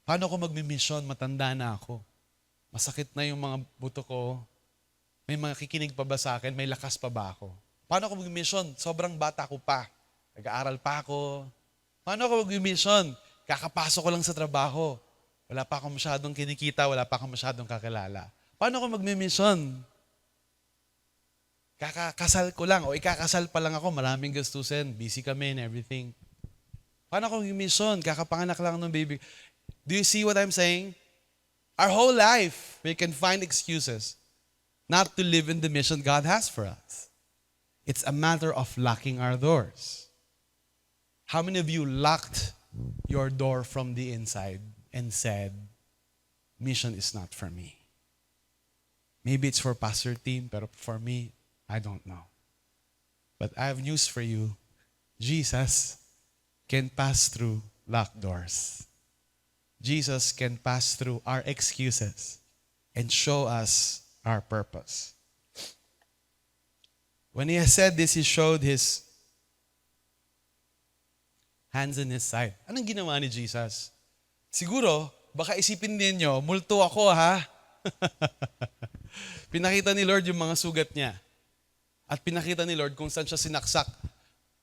Paano ako magmi-mission? Matanda na ako. Masakit na yung mga buto ko. May mga kikinig pa ba sa akin? May lakas pa ba ako? Paano ako mag-mission? Sobrang bata ko pa. Nag-aaral pa ako. Paano ako mag-mission? Kakapasok ko lang sa trabaho. Wala pa akong masyadong kinikita, wala pa akong masyadong kakilala. Paano ako mag-mission? Kakasal ko lang o ikakasal pa lang ako, maraming gastusin, busy kami and everything. Paano ako mag-mission? Kakapanganak lang ng baby. Do you see what I'm saying? Our whole life, we can find excuses not to live in the mission God has for us. It's a matter of locking our doors. How many of you locked your door from the inside and said, mission is not for me? Maybe it's for Pastor Team, but for me, I don't know. But I have news for you. Jesus can pass through locked doors. Jesus can pass through our excuses and show us our purpose. When he has said this, he showed his hands in his side. Anong ginawa ni Jesus? Siguro, baka isipin ninyo, multo ako ha? Pinakita ni Lord yung mga sugat niya. At pinakita ni Lord kung saan siya sinaksak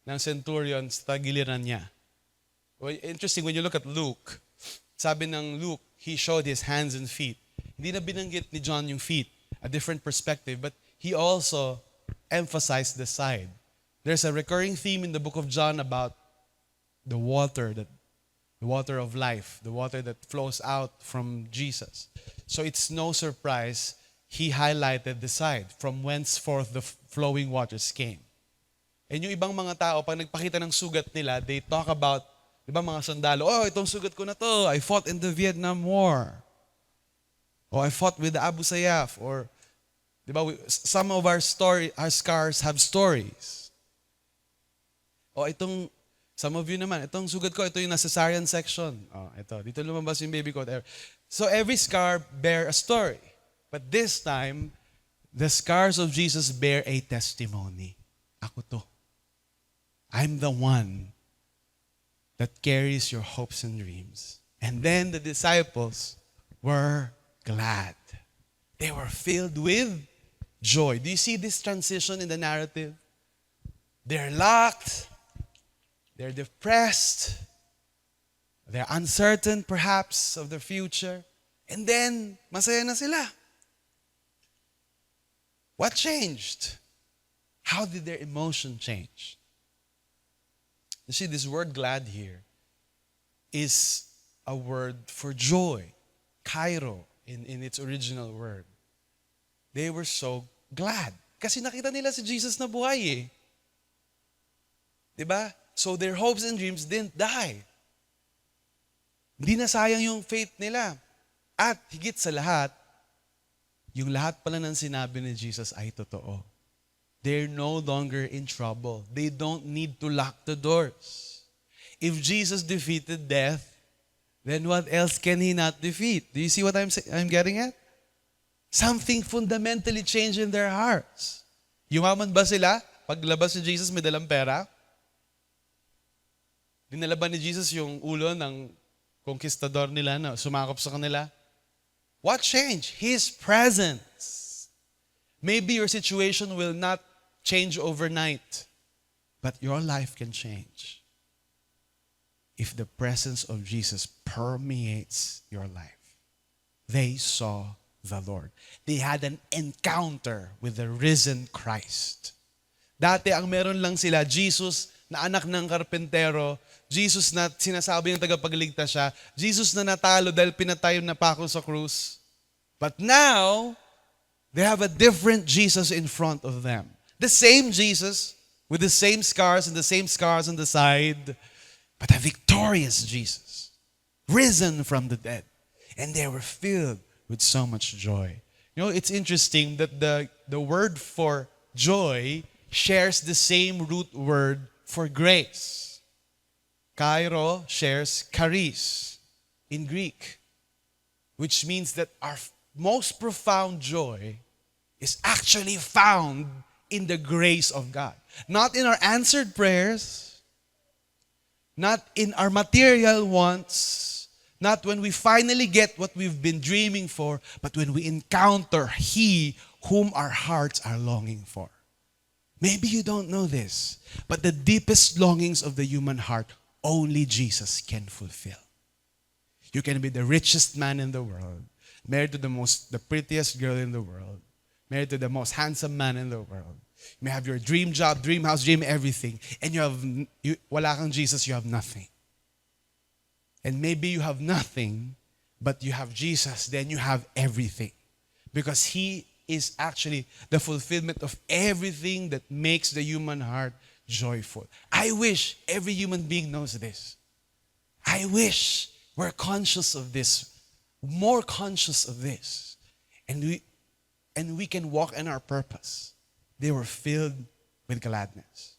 ng centurion sa tagiliran niya. Well, interesting, when you look at Luke, sabi ng Luke, he showed his hands and feet. Hindi na binanggit ni John yung feet, a different perspective, but he also emphasized the side. There's a recurring theme in the book of John about the water of life, the water that flows out from Jesus. So it's no surprise he highlighted the side from whence forth the flowing waters came. And yung ibang mga tao, pag nagpakita ng sugat nila, they talk about, di ba mga sundalo, itong sugat ko na to, I fought in the Vietnam War. Or I fought with the Abu Sayyaf. Or, di ba, some of our scars have stories. Some of you naman, itong sugat ko, ito yung nasa cesarean section. Dito lumabas yung baby ko. So every scar bear a story. But this time, The scars of Jesus bear a testimony. Ako to. I'm the one that carries your hopes and dreams. And then the disciples were glad. They were filled with joy. Do you see this transition in the narrative? They're locked. They're depressed. They're uncertain perhaps of the future. And then, masaya na sila. What changed? How did their emotion change? You see, this word glad here is a word for joy. Kairo in its original word. They were so glad. Kasi nakita nila si Jesus na buhay eh. Diba? So their hopes and dreams didn't die. Hindi na sayang yung faith nila. At higit sa lahat, yung lahat pala ng sinabi ni Jesus ay totoo. They're no longer in trouble. They don't need to lock the doors. If Jesus defeated death, then what else can He not defeat? Do you see what I'm getting at? Something fundamentally changed in their hearts. Yumaman ba sila? Paglabas ni Jesus, may dalang pera? Dinala ba ni Jesus yung ulo ng conquistador nila na sumakop sa kanila? What changed? His presence. Maybe your situation will not change overnight, but your life can change if the presence of Jesus permeates your life. They saw the Lord. They had an encounter with the risen Christ. Dati ang meron lang sila, Jesus na anak ng karpentero, Jesus na sinasabi ng tagapagligtas siya, Jesus na natalo dahil pinatay na pako sa krus. But now, they have a different Jesus in front of them. The same Jesus, with the same scars and the same scars on the side, but a victorious Jesus, risen from the dead. And they were filled with so much joy. You know, it's interesting that the word for joy shares the same root word for grace. Kairo shares charis in Greek, which means that our most profound joy is actually found in the grace of God. Not in our answered prayers, not in our material wants, not when we finally get what we've been dreaming for, but when we encounter He whom our hearts are longing for. Maybe you don't know this, but the deepest longings of the human heart, only Jesus can fulfill. You can be the richest man in the world, married to the prettiest girl in the world, married to the most handsome man in the world. You may have your dream job, dream house, dream everything, and wala kang Jesus, you have nothing. And maybe you have nothing, but you have Jesus, then you have everything. Because He is actually the fulfillment of everything that makes the human heart joyful. I wish every human being knows this. I wish we're conscious of this, more conscious of this. And we can walk in our purpose. They were filled with gladness.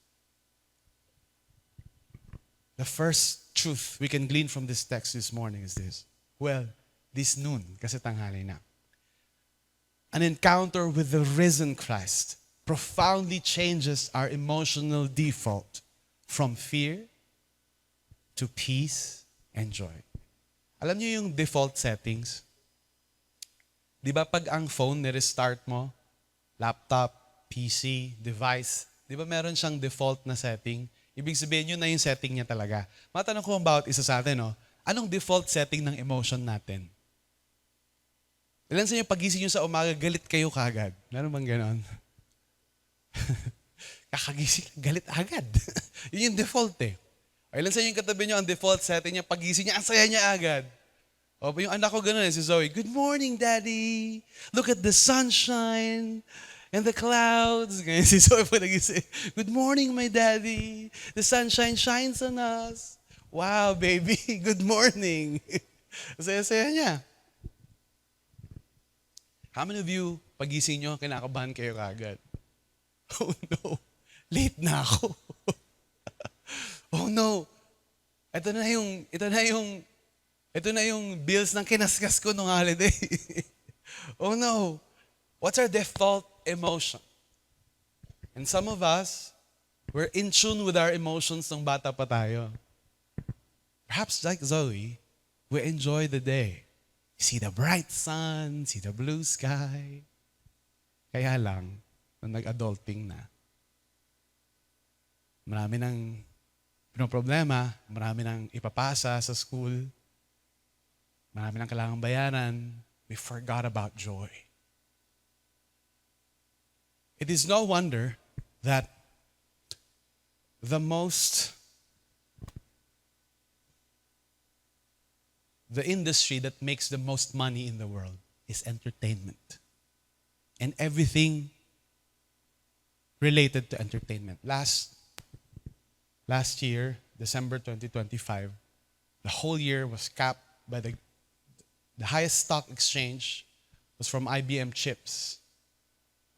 The first truth we can glean from this text this morning is this. Well, this noon, kasi tanghali na. An encounter with the risen Christ profoundly changes our emotional default from fear to peace and joy. Alam niyo yung default settings? Di ba pag ang phone ni-restart mo, laptop, PC, device, di ba meron siyang default na setting? Ibig sabihin yun na yung setting niya talaga. Matanong ko about isa sa atin, no? Anong default setting ng emotion natin? Ilan sa inyo pagising nyo sa umaga, galit kayo kagad? Meron bang ganon? Kakagising, galit agad. Yun yung default eh. O ilan sa inyo yung katabi nyo, ang default setting niya, pagising niya, ang saya niya agad. O yung anak ko ganon eh, si Zoe, good morning, Daddy. Look at the sunshine and the clouds. Ganyan si Zoe po nagising, good morning, my daddy. The sunshine shines on us. Wow, baby, good morning. Saya-saya niya. How many of you, pagising nyo, kinakabahan kayo kagad? Oh no, late na ako. Oh no, ito na yung bills ng kinaskas ko nung holiday. Oh no, What's our default emotion? And some of us, we're in tune with our emotions nung bata pa tayo. Perhaps like Zoe, we enjoy the day. See the bright sun, see the blue sky. Kaya lang, nung nag-adulting na, marami nang pinoproblema, marami nang ipapasa sa school, marami nang kailangang bayaran, we forgot about joy. It is no wonder that the industry that makes the most money in the world is entertainment. And everything related to entertainment. Last year, December 2025, the whole year was capped by the highest stock exchange was from IBM chips,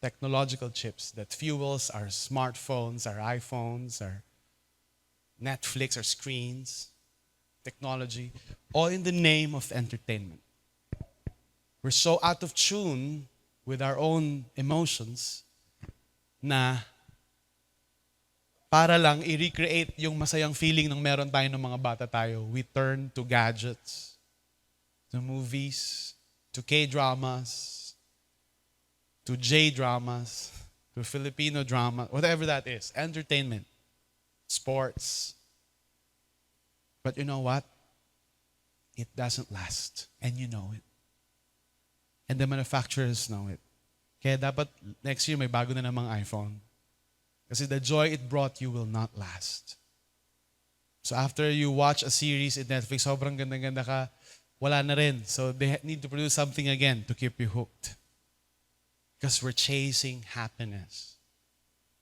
technological chips that fuels our smartphones, our iPhones, our Netflix, our screens, technology, all in the name of entertainment. We're so out of tune with our own emotions na para lang i-recreate yung masayang feeling ng meron tayo ng mga bata tayo, we turn to gadgets, to movies, to K-dramas, to J-dramas, to Filipino drama, whatever that is, entertainment, sports. But you know what? It doesn't last, and you know it. And the manufacturers know it. Kaya dapat next year may bago na namang iPhone. Kasi the joy it brought you will not last. So after you watch a series in Netflix, sobrang ganda-ganda ka, wala na rin. So they need to produce something again to keep you hooked. Because we're chasing happiness.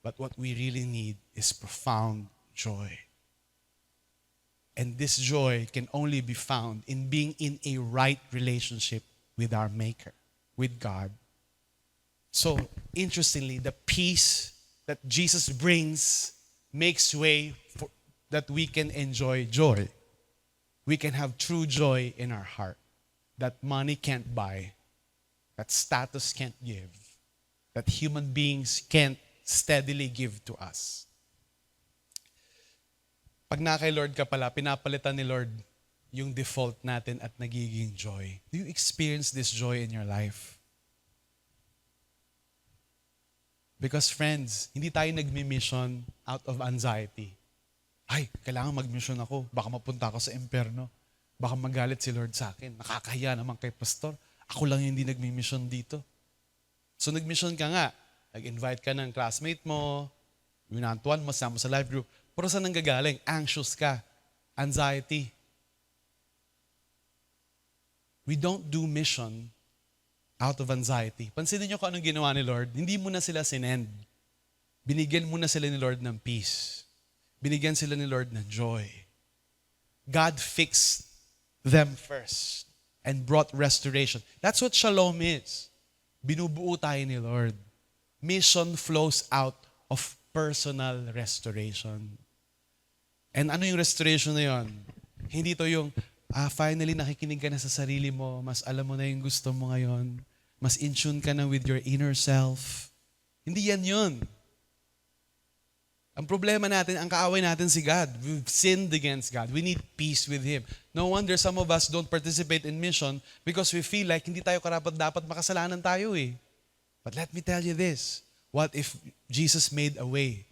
But what we really need is profound joy. And this joy can only be found in being in a right relationship with our Maker, with God. So, interestingly, the peace that Jesus brings makes way for that we can enjoy joy. We can have true joy in our heart that money can't buy, that status can't give, that human beings can't steadily give to us. Pag na kay Lord ka pala, pinapalitan ni Lord yung default natin at nagiging joy. Do you experience this joy in your life? Because friends, hindi tayo nagmi-mission out of anxiety. Ay, kailangan mag-mission ako. Baka mapunta ako sa impyerno. Baka magalit si Lord sa akin. Nakakahiya naman kay pastor. Ako lang yung hindi nagmi-mission dito. So nag-mission ka nga. Nag-invite ka ng classmate mo, winantuan mo, sama sa life group. Pero saan nanggagaling? Anxious ka. Anxiety. We don't do mission out of anxiety. Pansinin niyo kung anong ginawa ni Lord. Hindi mo na sila sinend. Binigyan mo na sila ni Lord ng peace. Binigyan sila ni Lord ng joy. God fixed them first and brought restoration. That's what shalom is. Binubuo tayo ni Lord. Mission flows out of personal restoration. And ano yung restoration na yun? Hindi to yung, finally nakikinig ka na sa sarili mo, mas alam mo na yung gusto mo ngayon, mas in tune ka na with your inner self. Hindi yan yun. Ang problema natin, ang kaaway natin si God. We've sinned against God. We need peace with Him. No wonder some of us don't participate in mission because we feel like hindi tayo karapat-dapat makasalanan tayo eh. But let me tell you this. What if Jesus made a way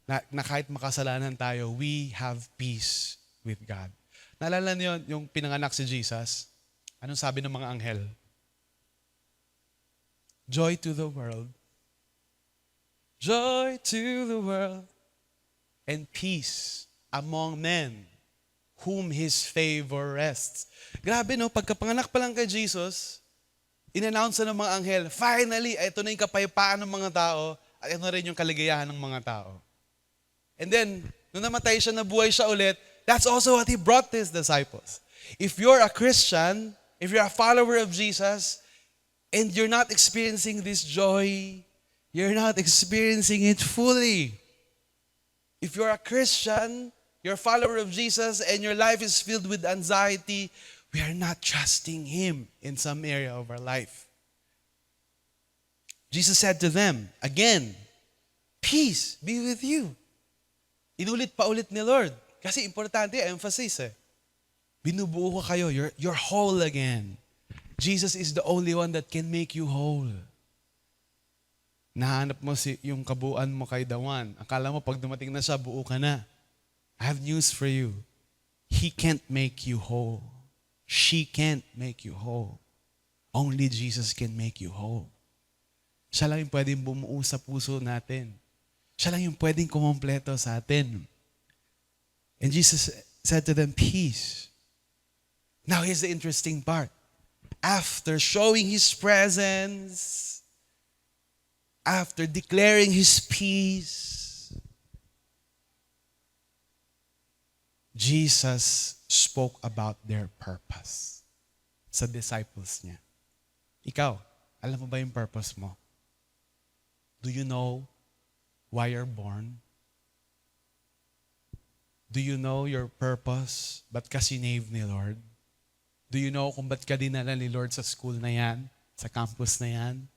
na kahit makasalanan tayo, we have peace with God? Naalala niyo yung pinanganak si Jesus? Anong sabi ng mga anghel? Joy to the world. Joy to the world. And peace among men whom His favor rests. Grabe no, pagkapanganak pa lang kay Jesus, in-announce na ng mga anghel, finally, ito na yung kapayapaan ng mga tao at ito na rin yung kaligayahan ng mga tao. And then, nung namatay siya, nabuhay siya ulit, that's also what He brought to His disciples. If you're a Christian, if you're a follower of Jesus, and you're not experiencing this joy, you're not experiencing it fully. If you're a Christian, you're a follower of Jesus, and your life is filled with anxiety, we are not trusting Him in some area of our life. Jesus said to them, again, peace be with you. Inulit pa ulit ni Lord. Kasi importante, emphasis eh. Binubuo ko kayo. You're whole again. Jesus is the only one that can make you whole. Nahanap mo yung kabuuan mo kay Dawan. Akala mo pag dumating na siya, buo ka na. I have news for you. He can't make you whole. She can't make you whole. Only Jesus can make you whole. Siya lang yung pwedeng bumuo sa puso natin. Siya lang yung pwedeng kumompleto sa atin. And Jesus said to them, peace. Now here's the interesting part. After showing His presence, after declaring His peace, Jesus spoke about their purpose sa disciples niya. Ikaw, alam mo ba yung purpose mo? Do you know why you're born? Do you know your purpose? Ba't ka sinave ni Lord? Do you know kung ba't ka dinala ni Lord sa school na yan? Sa campus na yan?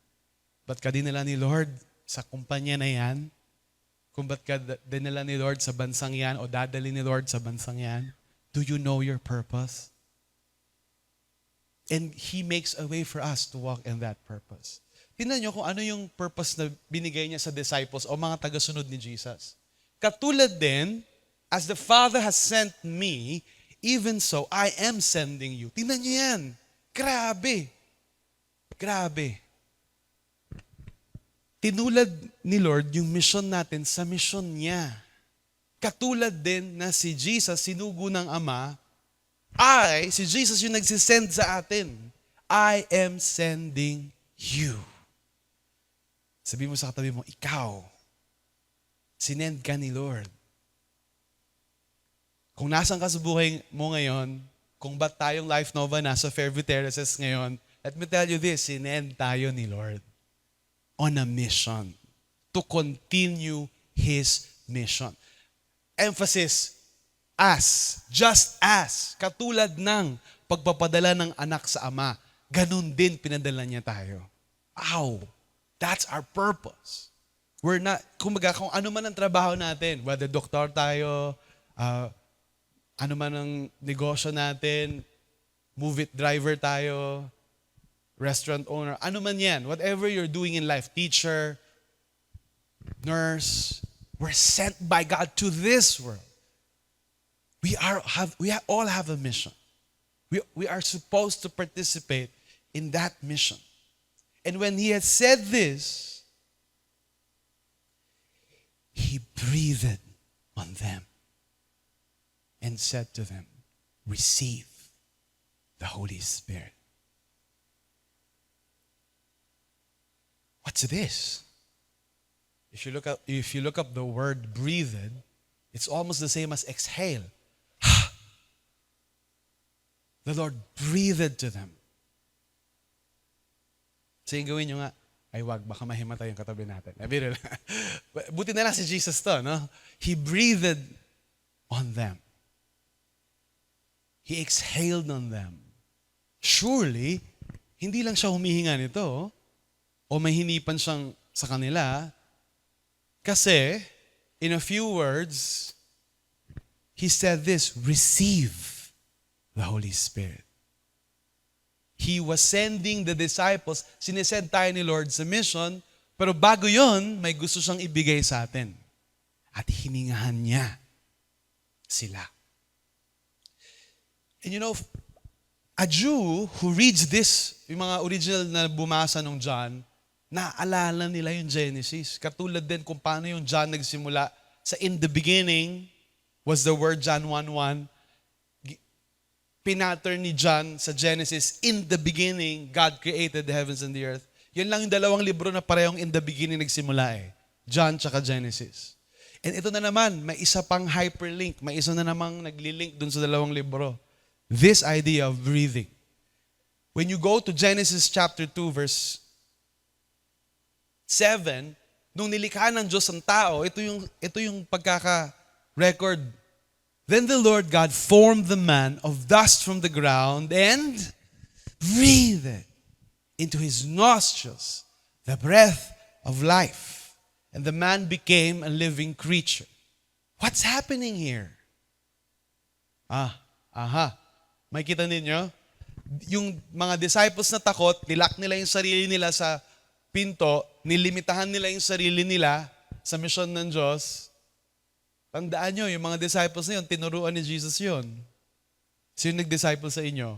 Ba't ka dinala ni Lord sa kumpanya na yan? Kung ba't ka dinala ni Lord sa bansang yan o dadali ni Lord sa bansang yan? Do you know your purpose? And He makes a way for us to walk in that purpose. Tingnan nyo kung ano yung purpose na binigay niya sa disciples o mga tagasunod ni Jesus. Katulad din, as the Father has sent me, even so, I am sending you. Tingnan nyo yan. Grabe. Grabe. Tinulad ni Lord yung mission natin sa mission niya. Katulad din na si Jesus, sinugo ng Ama, si Jesus yung nagsisend sa atin. I am sending you. Sabi mo sa katabi mo, ikaw, sinend ka ni Lord. Kung nasan ka sa buhay mo ngayon, kung ba't tayong Life Nova nasa Fairview Terraces ngayon, let me tell you this, sinend tayo ni Lord on a mission to continue His mission. Emphasis, just as, katulad ng pagpapadala ng anak sa Ama, ganun din pinadala niya tayo. That's our purpose. We're not, kumbaga, kung ano man ang trabaho natin, whether doktor tayo, ano man ang negosyo natin, movie driver tayo, restaurant owner, ano man yan, whatever you're doing in life, teacher, nurse, we're sent by God to this world. We all have a mission. We are supposed to participate in that mission. And when He had said this, He breathed on them and said to them, receive the Holy Spirit. What's this? If you look up the word breathed, it's almost the same as exhale. The Lord breathed to them. Sige, gawin nyo nga. Ay, wag, baka mahimatay yung katabi natin. Buti na lang si Jesus to, no? He breathed on them. He exhaled on them. Surely, hindi lang siya humihinga nito, o may hinipan siyang sa kanila, kasi, in a few words, He said this, receive the Holy Spirit. He was sending the disciples, sinesend tayo ni Lord sa mission, pero bago yon, may gusto siyang ibigay sa atin. At hiningahan niya sila. And you know, a Jew who reads this, yung mga original na bumasa ng John, naaalala nila yung Genesis. Katulad din kung paano yung John nagsimula sa in the beginning was the word John 1:1. Pinattern ni John sa Genesis, in the beginning, God created the heavens and the earth. Yan lang yung dalawang libro na parehong in the beginning nagsimula eh. John tsaka Genesis. And ito na naman, may isa pang hyperlink. May isa na namang naglilink dun sa dalawang libro. This idea of breathing. When you go to Genesis chapter 2 verse 7, nung nilikha ng Diyos ang tao, ito yung pagkaka-record. Then the Lord God formed the man of dust from the ground and breathed into his nostrils the breath of life. And the man became a living creature. What's happening here? May kita ninyo? Yung mga disciples na takot, nilak nila yung sarili nila sa pinto, nilimitahan nila yung sarili nila sa misyon ng Diyos. Tandaan nyo, yung mga disciples na yun, tinuruan ni Jesus yun. Sino nag-disciple sa inyo?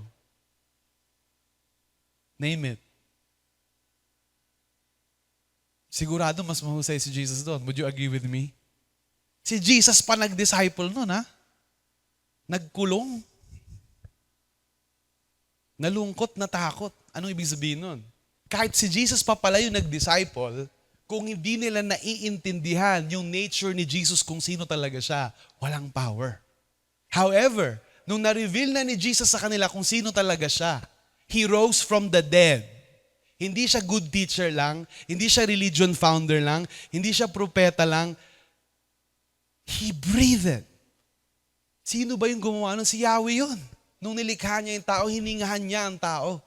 Name it. Sigurado mas mahusay si Jesus doon. Would you agree with me? Si Jesus pa nag-disciple nun, ha? Nagkulong. Nalungkot, natakot. Anong ibig sabihin nun? Kahit si Jesus pa pala yung nag-disciple, kung hindi nila naiintindihan yung nature ni Jesus kung sino talaga siya, walang power. However, nung na-reveal na ni Jesus sa kanila kung sino talaga siya, He rose from the dead. Hindi siya good teacher lang, hindi siya religion founder lang, hindi siya propeta lang. He breathed. Sino ba yung gumawa nun? Si Yahweh yun. Nung nilikha niya yung tao, hiningahan niya ang tao.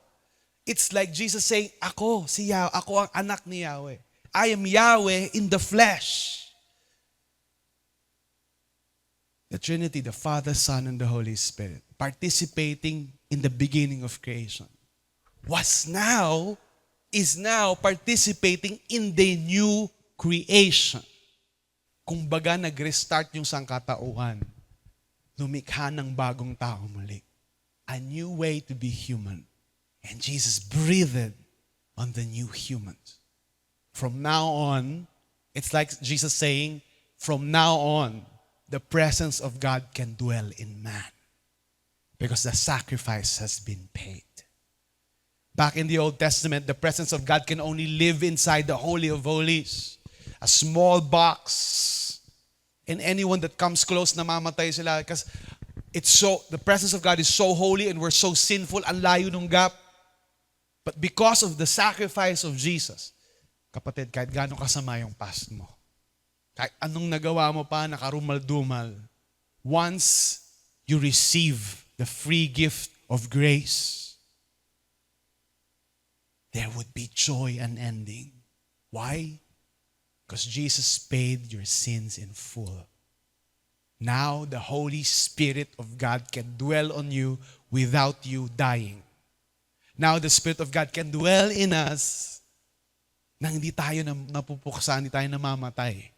It's like Jesus saying, ako, si Yahweh, ako ang anak ni Yahweh. I am Yahweh in the flesh. The Trinity, the Father, Son, and the Holy Spirit, participating in the beginning of creation, is now participating in the new creation. Kumbaga, nag-restart yung sangkatauhan. Lumikha ng bagong tao muli. A new way to be human. And Jesus breathed on the new humans. From now on, it's like Jesus saying, from now on, the presence of God can dwell in man. Because the sacrifice has been paid. Back in the Old Testament, the presence of God can only live inside the Holy of Holies. A small box. And anyone that comes close, namamatay sila. Because the presence of God is so holy and we're so sinful, ang layo ng gap. But because of the sacrifice of Jesus, kapatid, kahit gano'ng kasama yung past mo, kahit anong nagawa mo pa, nakarumal-dumal, once you receive the free gift of grace, there would be joy unending. Why? Because Jesus paid your sins in full. Now the Holy Spirit of God can dwell on you without you dying. Now the Spirit of God can dwell in us na hindi tayo napupuksa, hindi tayo namamatay.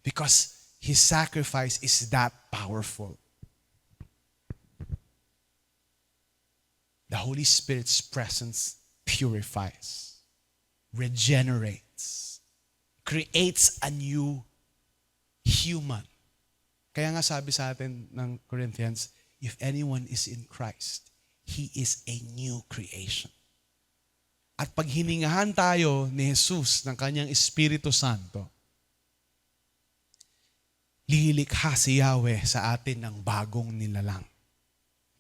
Because His sacrifice is that powerful. The Holy Spirit's presence purifies, regenerates, creates a new human. Kaya nga sabi sa atin ng Corinthians, if anyone is in Christ, he is a new creation. At pag hiningahan tayo ni Jesus ng kanyang Espiritu Santo, lilikha si Yahweh sa atin ng bagong nilalang.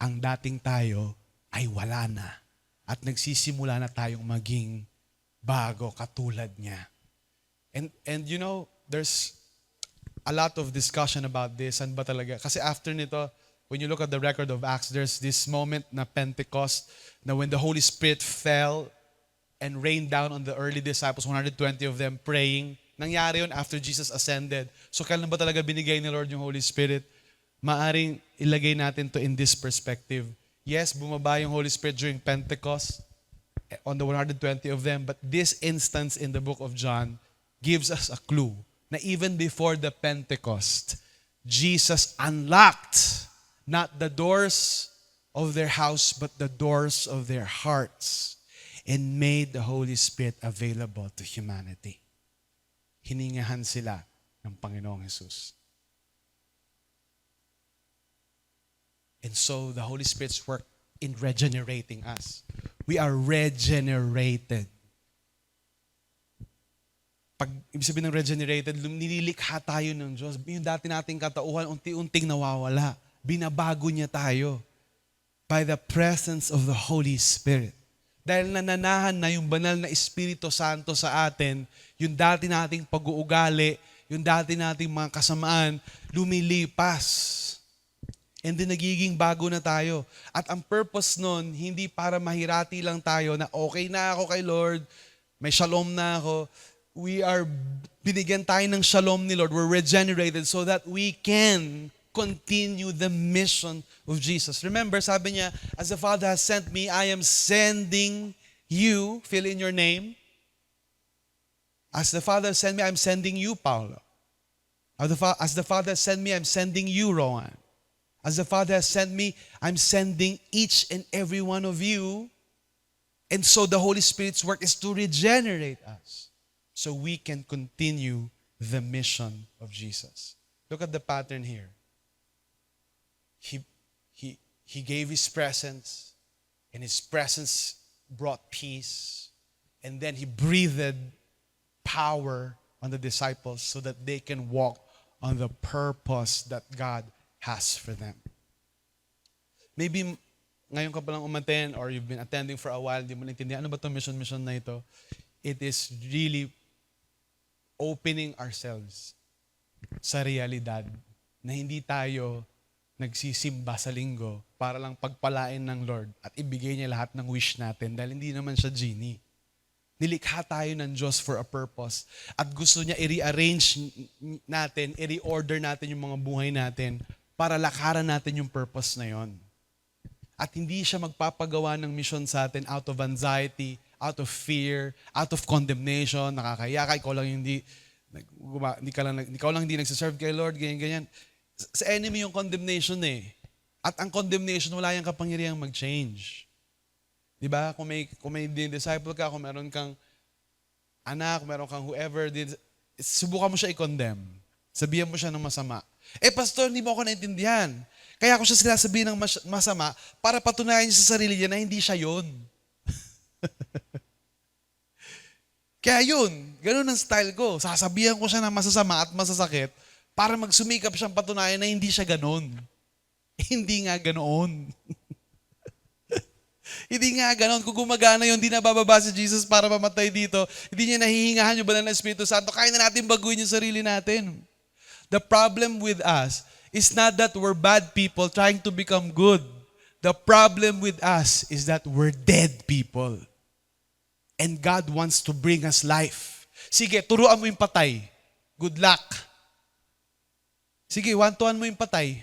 Ang dating tayo ay wala na. At nagsisimula na tayong maging bago katulad niya. And you know, there's a lot of discussion about this. San ba talaga? Kasi after nito, when you look at the record of Acts, there's this moment na Pentecost, na when the Holy Spirit fell and rained down on the early disciples, 120 of them praying. Nangyari yun after Jesus ascended. So kailan ba talaga binigay ni Lord yung Holy Spirit? Maaring ilagay natin to in this perspective. Yes, bumaba yung Holy Spirit during Pentecost on the 120 of them, but this instance in the book of John gives us a clue na even before the Pentecost, Jesus unlocked not the doors of their house, but the doors of their hearts and made the Holy Spirit available to humanity. Hiningahan sila ng Panginoong Jesus. And so the Holy Spirit's work in regenerating us. We are regenerated. Pag ibig sabihin ng regenerated, nililikha tayo ng Diyos. Yung dati nating katauhan, unti-unting nawawala. Binabago niya tayo by the presence of the Holy Spirit. Dahil nananahan na yung banal na Espiritu Santo sa atin, yung dati nating pag-uugali, yung dati nating mga kasamaan, lumilipas. And then nagiging bago na tayo. At ang purpose nun, hindi para mahirati lang tayo na okay na ako kay Lord, May shalom na ako. Binigyan tayo ng shalom ni Lord. We're regenerated so that we can continue the mission of Jesus. Remember, sabi niya, as the Father has sent me, I am sending you. Fill in your name. As the Father has sent me, I'm sending you, Paulo. As the Father has sent me, I'm sending you, Rowan. As the Father has sent me, I'm sending each and every one of you. And so the Holy Spirit's work is to regenerate us so we can continue the mission of Jesus. Look at the pattern here. He gave His presence, and His presence brought peace. And then He breathed power on the disciples so that they can walk on the purpose that God has for them. Maybe ngayon ka palang umattend or you've been attending for a while, hindi mo naintindihan, ano ba itong mission na ito? It is really opening ourselves sa realidad na hindi tayo nagsisimba sa linggo para lang pagpalain ng Lord at ibigay niya lahat ng wish natin dahil hindi naman siya genie. Nilikha tayo ng Diyos for a purpose at gusto niya i-rearrange natin, i-reorder natin yung mga buhay natin para lakaran natin yung purpose na yon. At hindi siya magpapagawa ng mission sa atin out of anxiety, out of fear, out of condemnation, nakakaya ka, ikaw lang hindi nagsiserve kay Lord, ganyan. Sa enemy yung condemnation eh. At ang condemnation, wala yung kapangyarihang mag-change. Diba? Kung may disciple ka, kung meron kang anak, kung meron kang whoever, subukan mo siya i-condemn. Sabihan mo siya ng masama. Pastor, hindi mo ako naintindihan. Kaya ako siya sinasabihin ng masama para patunayan niya sa sarili niya na hindi siya yun. Kaya yun, ganun ang style ko. Sasabihan ko siya ng masasama at masasakit para magsumikap siyang patunayan na hindi siya ganun. Hindi nga ganoon. Hindi nga ganon. Kung gumagana yun, hindi na bababa si Jesus para mamatay dito. Hindi niya nahihingahan yung banal na Espiritu Santo. Kaya na natin baguhin yung sarili natin. The problem with us is not that we're bad people trying to become good. The problem with us is that we're dead people. And God wants to bring us life. Sige, turuan mo yung patay. Good luck. Sige, one-to-one mo yung patay.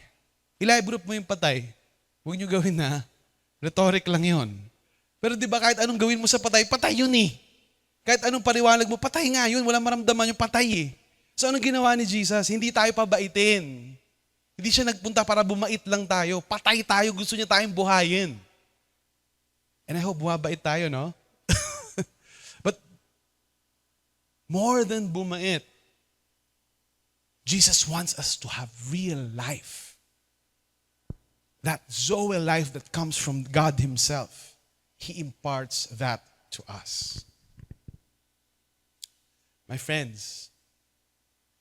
I-live group mo yung patay. Huwag niyo gawin na. Rhetoric lang yon. Pero di ba kahit anong gawin mo sa patay, patay yun eh. Kahit anong paliwanag mo, patay nga yun. Walang maramdaman yung patay eh. So anong ginawa ni Jesus? Hindi tayo pabaitin. Hindi siya nagpunta para bumait lang tayo. Patay tayo. Gusto niya tayong buhayin. And I hope bumabait tayo, no? But more than bumait, Jesus wants us to have real life. That Zoe life that comes from God Himself. He imparts that to us. My friends,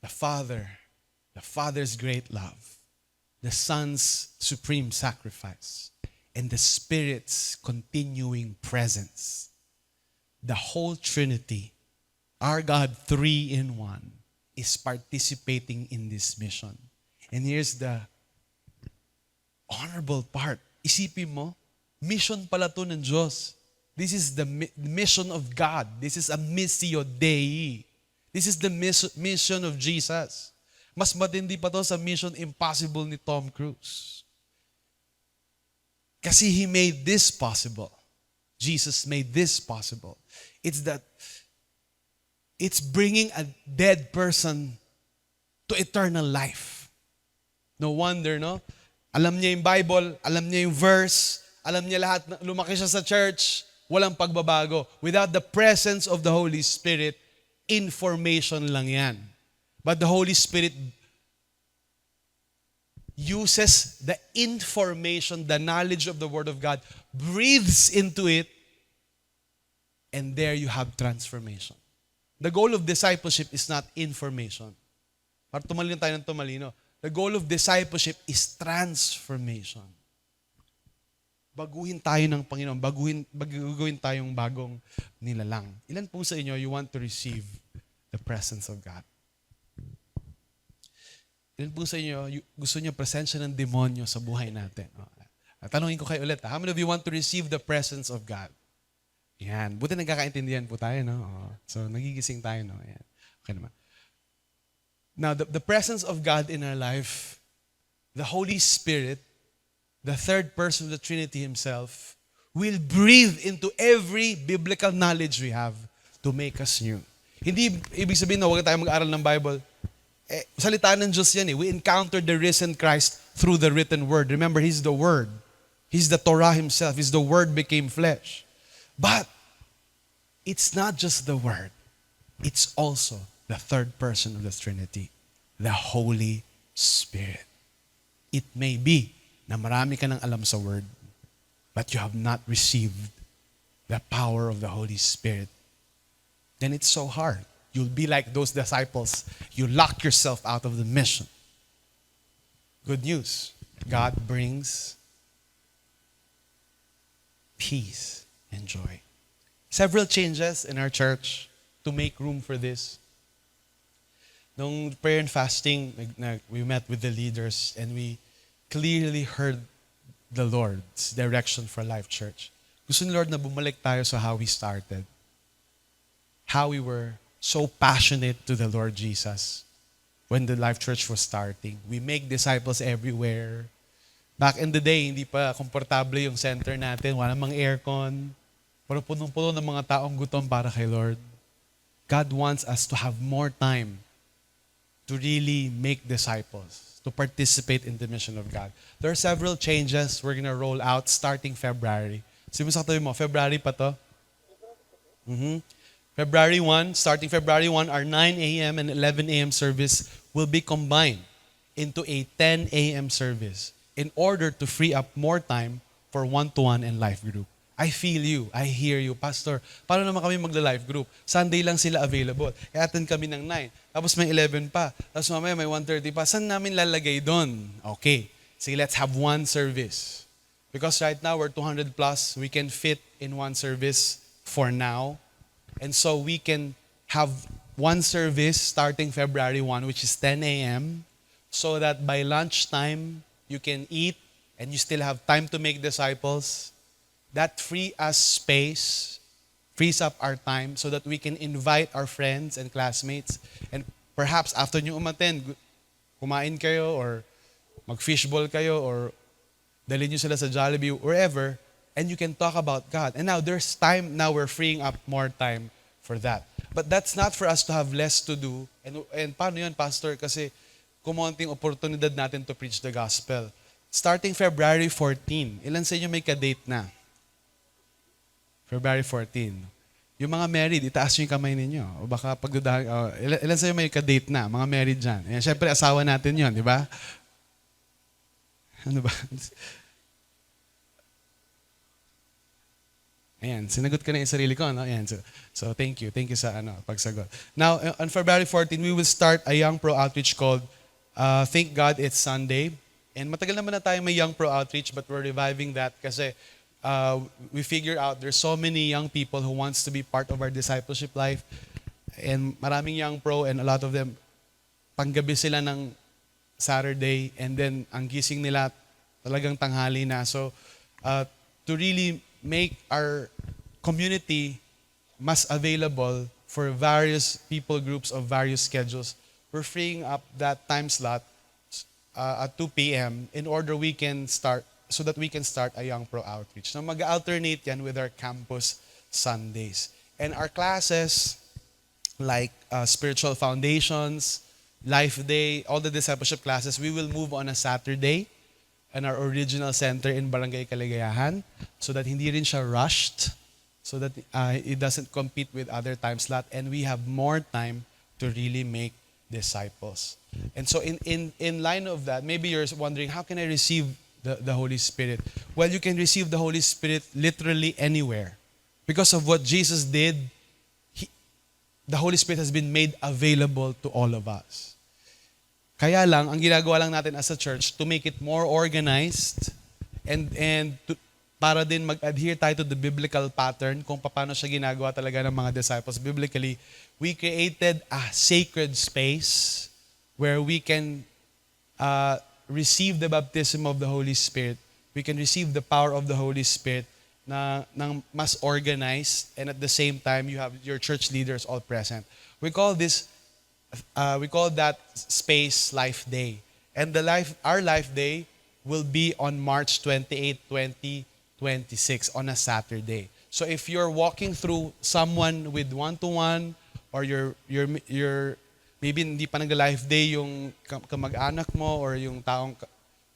the Father's great love, the Son's supreme sacrifice, and the Spirit's continuing presence, the whole Trinity, our God, 3 in 1, is participating in this mission. And here's the honorable part. Isipin mo, mission pala to ng Diyos. This is the mission of God. This is a missio Dei. This is the mission of Jesus. Mas matindi pa to sa Mission Impossible ni Tom Cruise. Kasi He made this possible. Jesus made this possible. It's bringing a dead person to eternal life. No wonder, no? Alam niya yung Bible, alam niya yung verse, alam niya lahat, lumaki siya sa church, walang pagbabago. Without the presence of the Holy Spirit, information lang yan. But the Holy Spirit uses the information, the knowledge of the Word of God, breathes into it, and there you have transformation. The goal of discipleship is not information. Para tumalino tayo ng tumalino. The goal of discipleship is transformation. Baguhin tayo ng Panginoon. Baguhin tayong bagong nilalang. Ilan po sa inyo you want to receive the presence of God? Ilan po sa inyo gusto niyo presensya ng demonyo sa buhay natin? Tanungin ko kayo ulit. How many of you want to receive the presence of God? Yan. Buti nagkakaintindihan po tayo, no? Oo. So, nagigising tayo, no? Yan. Okay naman. Now, the presence of God in our life, the Holy Spirit, the third person of the Trinity Himself, will breathe into every biblical knowledge we have to make us new. Hindi ibig sabihin na huwag tayong mag-aral ng Bible. Salita ng Diyos yan eh. We encountered the risen Christ through the written Word. Remember, He's the Word. He's the Torah Himself. He's the Word became flesh. But, it's not just the Word. It's also the third person of the Trinity, the Holy Spirit. It may be na marami ka nang alam sa Word, but you have not received the power of the Holy Spirit. Then it's so hard. You'll be like those disciples. You lock yourself out of the mission. Good news. God brings peace and joy. Several changes in our church to make room for this. Nung prayer and fasting, we met with the leaders and we clearly heard the Lord's direction for Life Church. Gusto ni Lord na bumalik tayo sa how we started. How we were so passionate to the Lord Jesus when the Life Church was starting. We make disciples everywhere. Back in the day, hindi pa komportable yung center natin. Wala namang aircon. Pero punong-puno ng mga taong gutom para kay Lord. God wants us to have more time to really make disciples, to participate in the mission of God. There are several changes we're going to roll out starting February. Sabi mo sa katabi mo, February pa to? February 1, starting February 1, our 9 a.m. and 11 a.m. service will be combined into a 10 a.m. service in order to free up more time for one-to-one and life group. I feel you. I hear you. Pastor, paano naman kami magla-life group? Sunday lang sila available. Kaya attend kami ng 9. Tapos may 11 pa. Tapos mamaya may 1:30 pa. Saan namin lalagay doon? Okay. Sige, let's have one service. Because right now, we're 200 plus. We can fit in one service for now. And so we can have one service starting February 1, which is 10 a.m. so that by lunchtime, you can eat and you still have time to make disciples. That frees us space, frees up our time so that we can invite our friends and classmates. And perhaps after nyo umattend, kumain kayo or mag-fishball kayo or dalhin nyo sila sa Jollibee, wherever, and you can talk about God. And now there's time, now we're freeing up more time for that. But that's not for us to have less to do. And paano yun, Pastor? Kasi kumonting oportunidad natin to preach the gospel. Starting February 14, ilan sa inyo may ka-date na? February 14. Yung mga married, itaas nyo yung kamay ninyo. O baka pagdudahan, ilan sa'yo may ka-date na? Mga married dyan. Ayan, syempre, asawa natin yon, di ba? Ano ba? Ayan, sinagot ko na yung sarili ko. No? Ayan, so thank you. Thank you sa pagsagot. Now, on February 14, we will start a Young Pro outreach called Thank God It's Sunday. And matagal naman na tayo may Young Pro outreach, but we're reviving that kasi we figure out there's so many young people who wants to be part of our discipleship life. And maraming young pro and a lot of them, panggabi sila ng Saturday and then ang gising nila talagang tanghali na. So to really make our community mas available for various people groups of various schedules, we're freeing up that time slot at 2 p.m. in order we can start so that we can start a Young Pro outreach. Now, mag-alternate yan with our campus Sundays. And our classes, like Spiritual Foundations, Life Day, all the discipleship classes, we will move on a Saturday in our original center in Barangay Caligayahan so that hindi rin siya rushed, so that it doesn't compete with other time slot, and we have more time to really make disciples. And so in line of that, maybe you're wondering, how can I receive the Holy Spirit? Well, you can receive the Holy Spirit literally anywhere. Because of what Jesus did, the Holy Spirit has been made available to all of us. Kaya lang, ang ginagawa lang natin as a church to make it more organized and para din mag-adhere tayo to the biblical pattern kung paano siya ginagawa talaga ng mga disciples biblically, we created a sacred space where we can receive the baptism of the Holy Spirit. We can receive the power of the Holy Spirit ng mas organized, and at the same time you have your church leaders all present. We call that space Life Day. And our Life Day will be on March 28, 2026 on a Saturday. So if you're walking through someone with one-to-one, or you're maybe hindi pa nag-Life Day yung kamag-anak mo or yung taong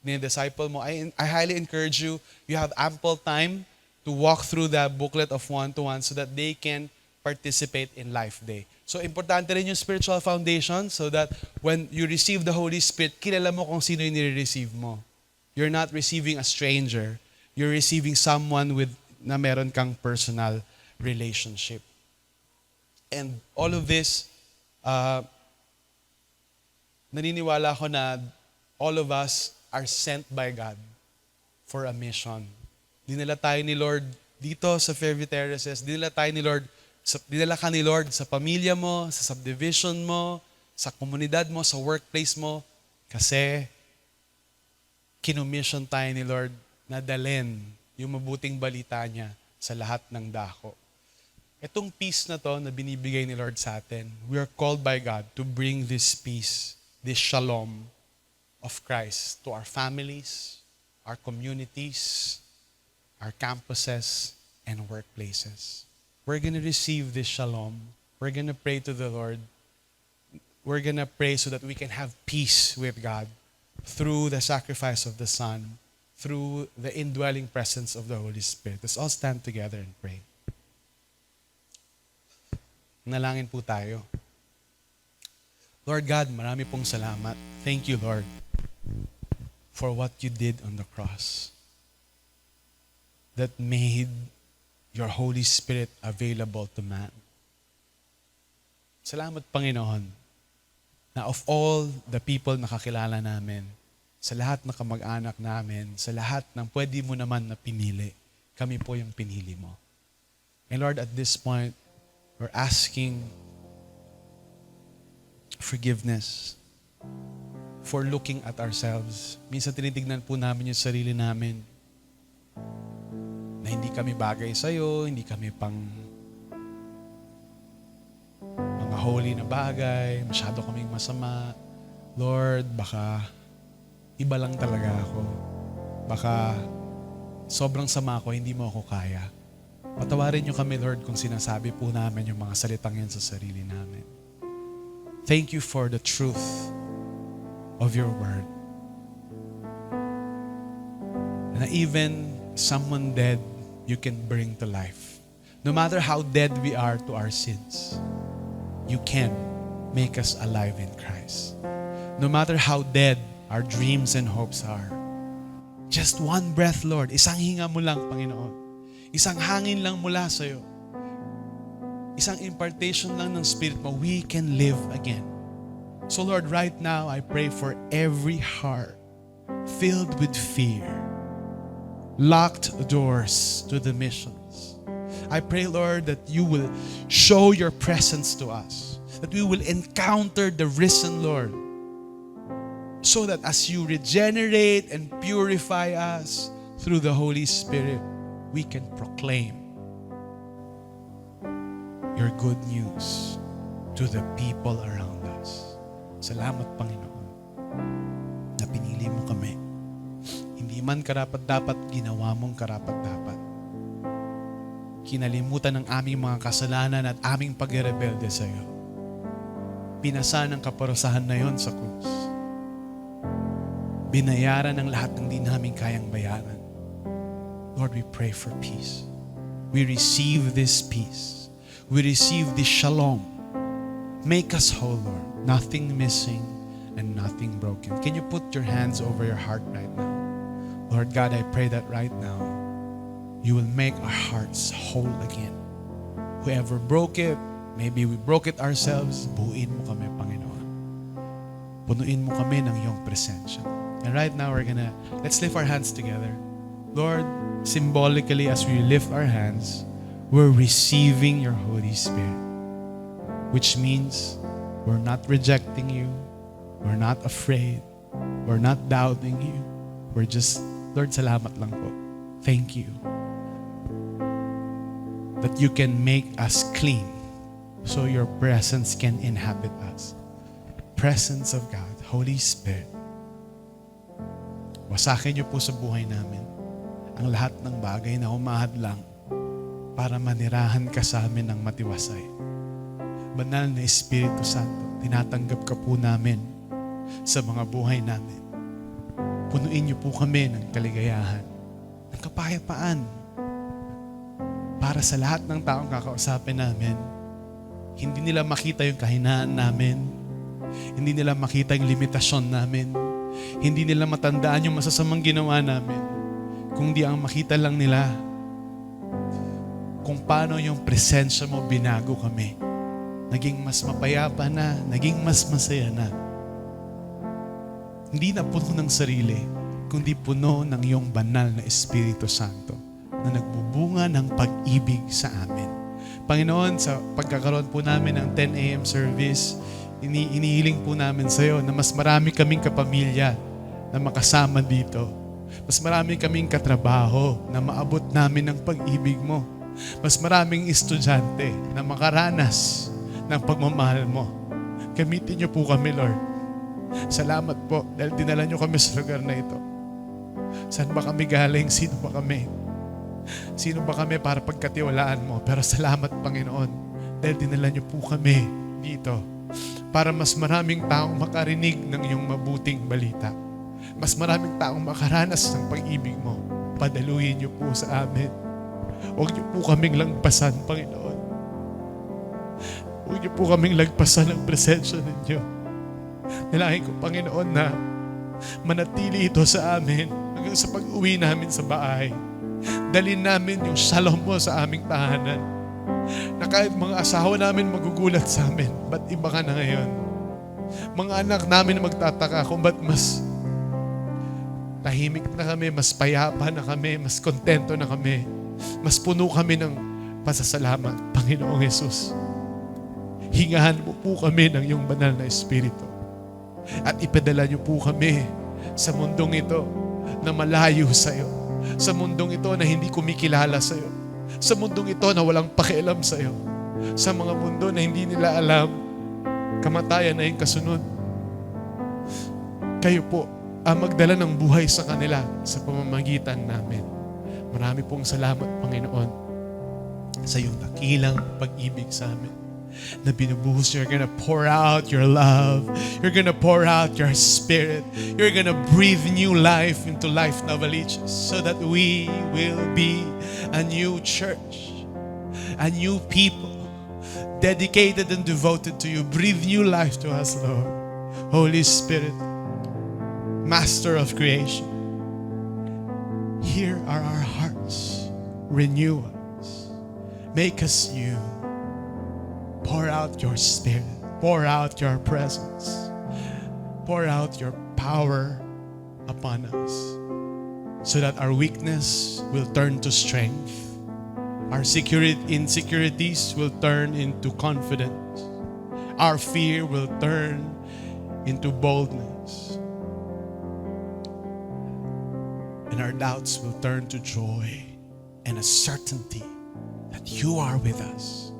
ni-disciple mo, I highly encourage you, you have ample time to walk through the booklet of one-to-one so that they can participate in Life Day. So, importante rin yung spiritual foundation so that when you receive the Holy Spirit, kilala mo kung sino yung nire-receive mo. You're not receiving a stranger. You're receiving someone na meron kang personal relationship. And all of this, naniniwala ako na all of us are sent by God for a mission. Dinala tayo ni Lord dito sa Fairview Terraces. Dinala ka ni Lord sa pamilya mo, sa subdivision mo, sa komunidad mo, sa workplace mo. Kasi kinumission tayo ni Lord na dalhin yung mabuting balita niya sa lahat ng dako. Itong peace na to na binibigay ni Lord sa atin, we are called by God to bring this peace, this shalom of Christ to our families, our communities, our campuses, and workplaces. We're going to receive this shalom. We're going to pray to the Lord. We're going to pray so that we can have peace with God through the sacrifice of the Son, through the indwelling presence of the Holy Spirit. Let's all stand together and pray. Nalangin po tayo. Lord God, marami pong salamat. Thank you, Lord, for what you did on the cross that made your Holy Spirit available to man. Salamat, Panginoon, na of all the people na kakilala namin, sa lahat na kamag-anak namin, sa lahat ng pwede mo naman na pinili, kami po yung pinili mo. And Lord, at this point, we're asking forgiveness for looking at ourselves. Minsan tinitignan po namin yung sarili namin na hindi kami bagay sa'yo, hindi kami pang mga holy na bagay, masyado kaming masama. Lord, baka iba lang talaga ako. Baka sobrang sama ko, hindi mo ako kaya. Patawarin niyo kami, Lord, kung sinasabi po namin yung mga salitang yan sa sarili namin. Thank you for the truth of your word. Na even someone dead, you can bring to life. No matter how dead we are to our sins, you can make us alive in Christ. No matter how dead our dreams and hopes are, just one breath, Lord, isang hinga mo lang, Panginoon. Isang hangin lang mula sa'yo. Isang impartation lang ng Spirit mo, we can live again. So Lord, right now, I pray for every heart filled with fear, locked doors to the missions. I pray, Lord, that you will show your presence to us, that we will encounter the risen Lord, so that as you regenerate and purify us through the Holy Spirit, we can proclaim your good news to the people around us. Salamat, Panginoon, na pinili mo kami. Hindi man karapat-dapat, ginawa mong karapat-dapat. Kinalimutan ng aming mga kasalanan at aming pagrebelde sa iyo. Pinasa ng kaparusahan na yon sa krus. Binayaran ng lahat ng di namin kayang bayaran. Lord, we pray for peace. We receive this peace. We receive this shalom. Make us whole, Lord. Nothing missing and nothing broken. Can you put your hands over your heart right now? Lord God, I pray that right now, you will make our hearts whole again. Whoever broke it, maybe we broke it ourselves, buuin mo kami, Panginoon. Punuin mo kami ng iyong presensya. And right now, let's lift our hands together. Lord, symbolically, as we lift our hands, we're receiving your Holy Spirit, which means we're not rejecting you, we're not afraid, we're not doubting you. We're just, Lord, salamat lang po. Thank you. that you can make us clean so your presence can inhabit us. Presence of God, Holy Spirit. Wasakin niyo po sa buhay namin ang lahat ng bagay na humahadlang para manirahan ka sa amin ng matiwasay. Banal na Espiritu Santo, tinatanggap ka po namin sa mga buhay namin. Punuin niyo po kami ng kaligayahan, ng kapayapaan, para sa lahat ng taong kakausapin namin. Hindi nila makita yung kahinaan namin. Hindi nila makita yung limitasyon namin. Hindi nila matandaan yung masasamang ginawa namin. Kundi ang makita lang nila kung paano yung presensya mo binago kami. Naging mas mapayapa na, naging mas masaya na. Hindi na puno ng sarili, kundi puno ng iyong banal na Espiritu Santo na nagbubunga ng pag-ibig sa amin. Panginoon, sa pagkakaroon po namin ng 10 a.m. service, inihiling po namin sa iyo na mas marami kaming kapamilya na makasama dito. Mas marami kaming katrabaho na maabot namin ng pag-ibig mo. Mas maraming estudyante na makaranas ng pagmamahal mo. Gamitin niyo po kami, Lord. Salamat po dahil dinala niyo kami sa lugar na ito. Saan ba kami galing? Sino ba kami? Sino ba kami para pagkatiwalaan mo? Pero salamat, Panginoon, dahil dinala niyo po kami dito para mas maraming taong makarinig ng iyong mabuting balita. Mas maraming taong makaranas ng pag-ibig mo. Padaluhin niyo po sa amin. Huwag niyo po kaming lagpasan, Panginoon. Huwag niyo po kaming lagpasan ng presensya ninyo. Nilangin ko, Panginoon, na manatili ito sa amin hanggang sa pag-uwi namin sa bahay. Dalhin namin yung shalom mo sa aming tahanan. Na kahit mga asawa namin magugulat sa amin, ba't iba ka na ngayon? Mga anak namin magtataka kung ba't mas tahimik na kami, mas payapa na kami, mas kontento na kami, mas puno kami ng pasasalamat, Panginoong Yesus. Hingahan mo po kami ng iyong banal na Espiritu. At ipadala niyo po kami sa mundong ito na malayo sa iyo. Sa mundong ito na hindi kumikilala sa iyo. Sa mundong ito na walang pakialam sa iyo. Sa mga mundo na hindi nila alam, kamatayan na yung kasunod. Kayo po ang magdala ng buhay sa kanila sa pamamagitan namin. Marami pong salamat, Panginoon, sa iyong dakilang pag-ibig sa amin. Na binubuhos, you're gonna pour out your love. You're gonna pour out your spirit. You're gonna breathe new life into Life Novaliches so that we will be a new church, a new people, dedicated and devoted to you. Breathe new life to us, Lord. Holy Spirit, Master of creation, here are our hearts. Renew us. Make us new. Pour out your Spirit. Pour out your presence. Pour out your power upon us so that our weakness will turn to strength. Our insecurities will turn into confidence. Our fear will turn into boldness. And our doubts will turn to joy and a certainty that you are with us.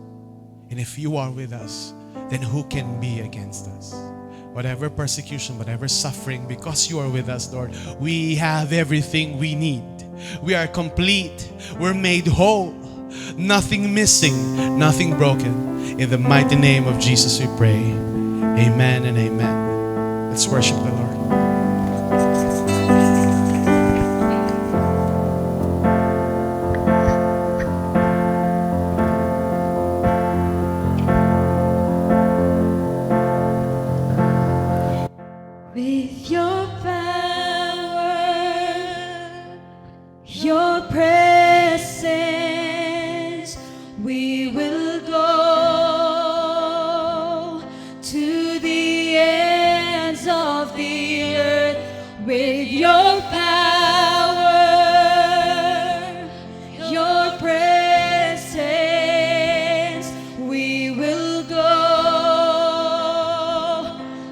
And if you are with us, then who can be against us? Whatever persecution, whatever suffering, because you are with us, Lord, we have everything we need. We are complete. We're made whole. Nothing missing, nothing broken. In the mighty name of Jesus we pray. Amen and amen. Let's worship the Lord. With your power, your presence, we will go to the ends of the earth. With your power, your presence, we will go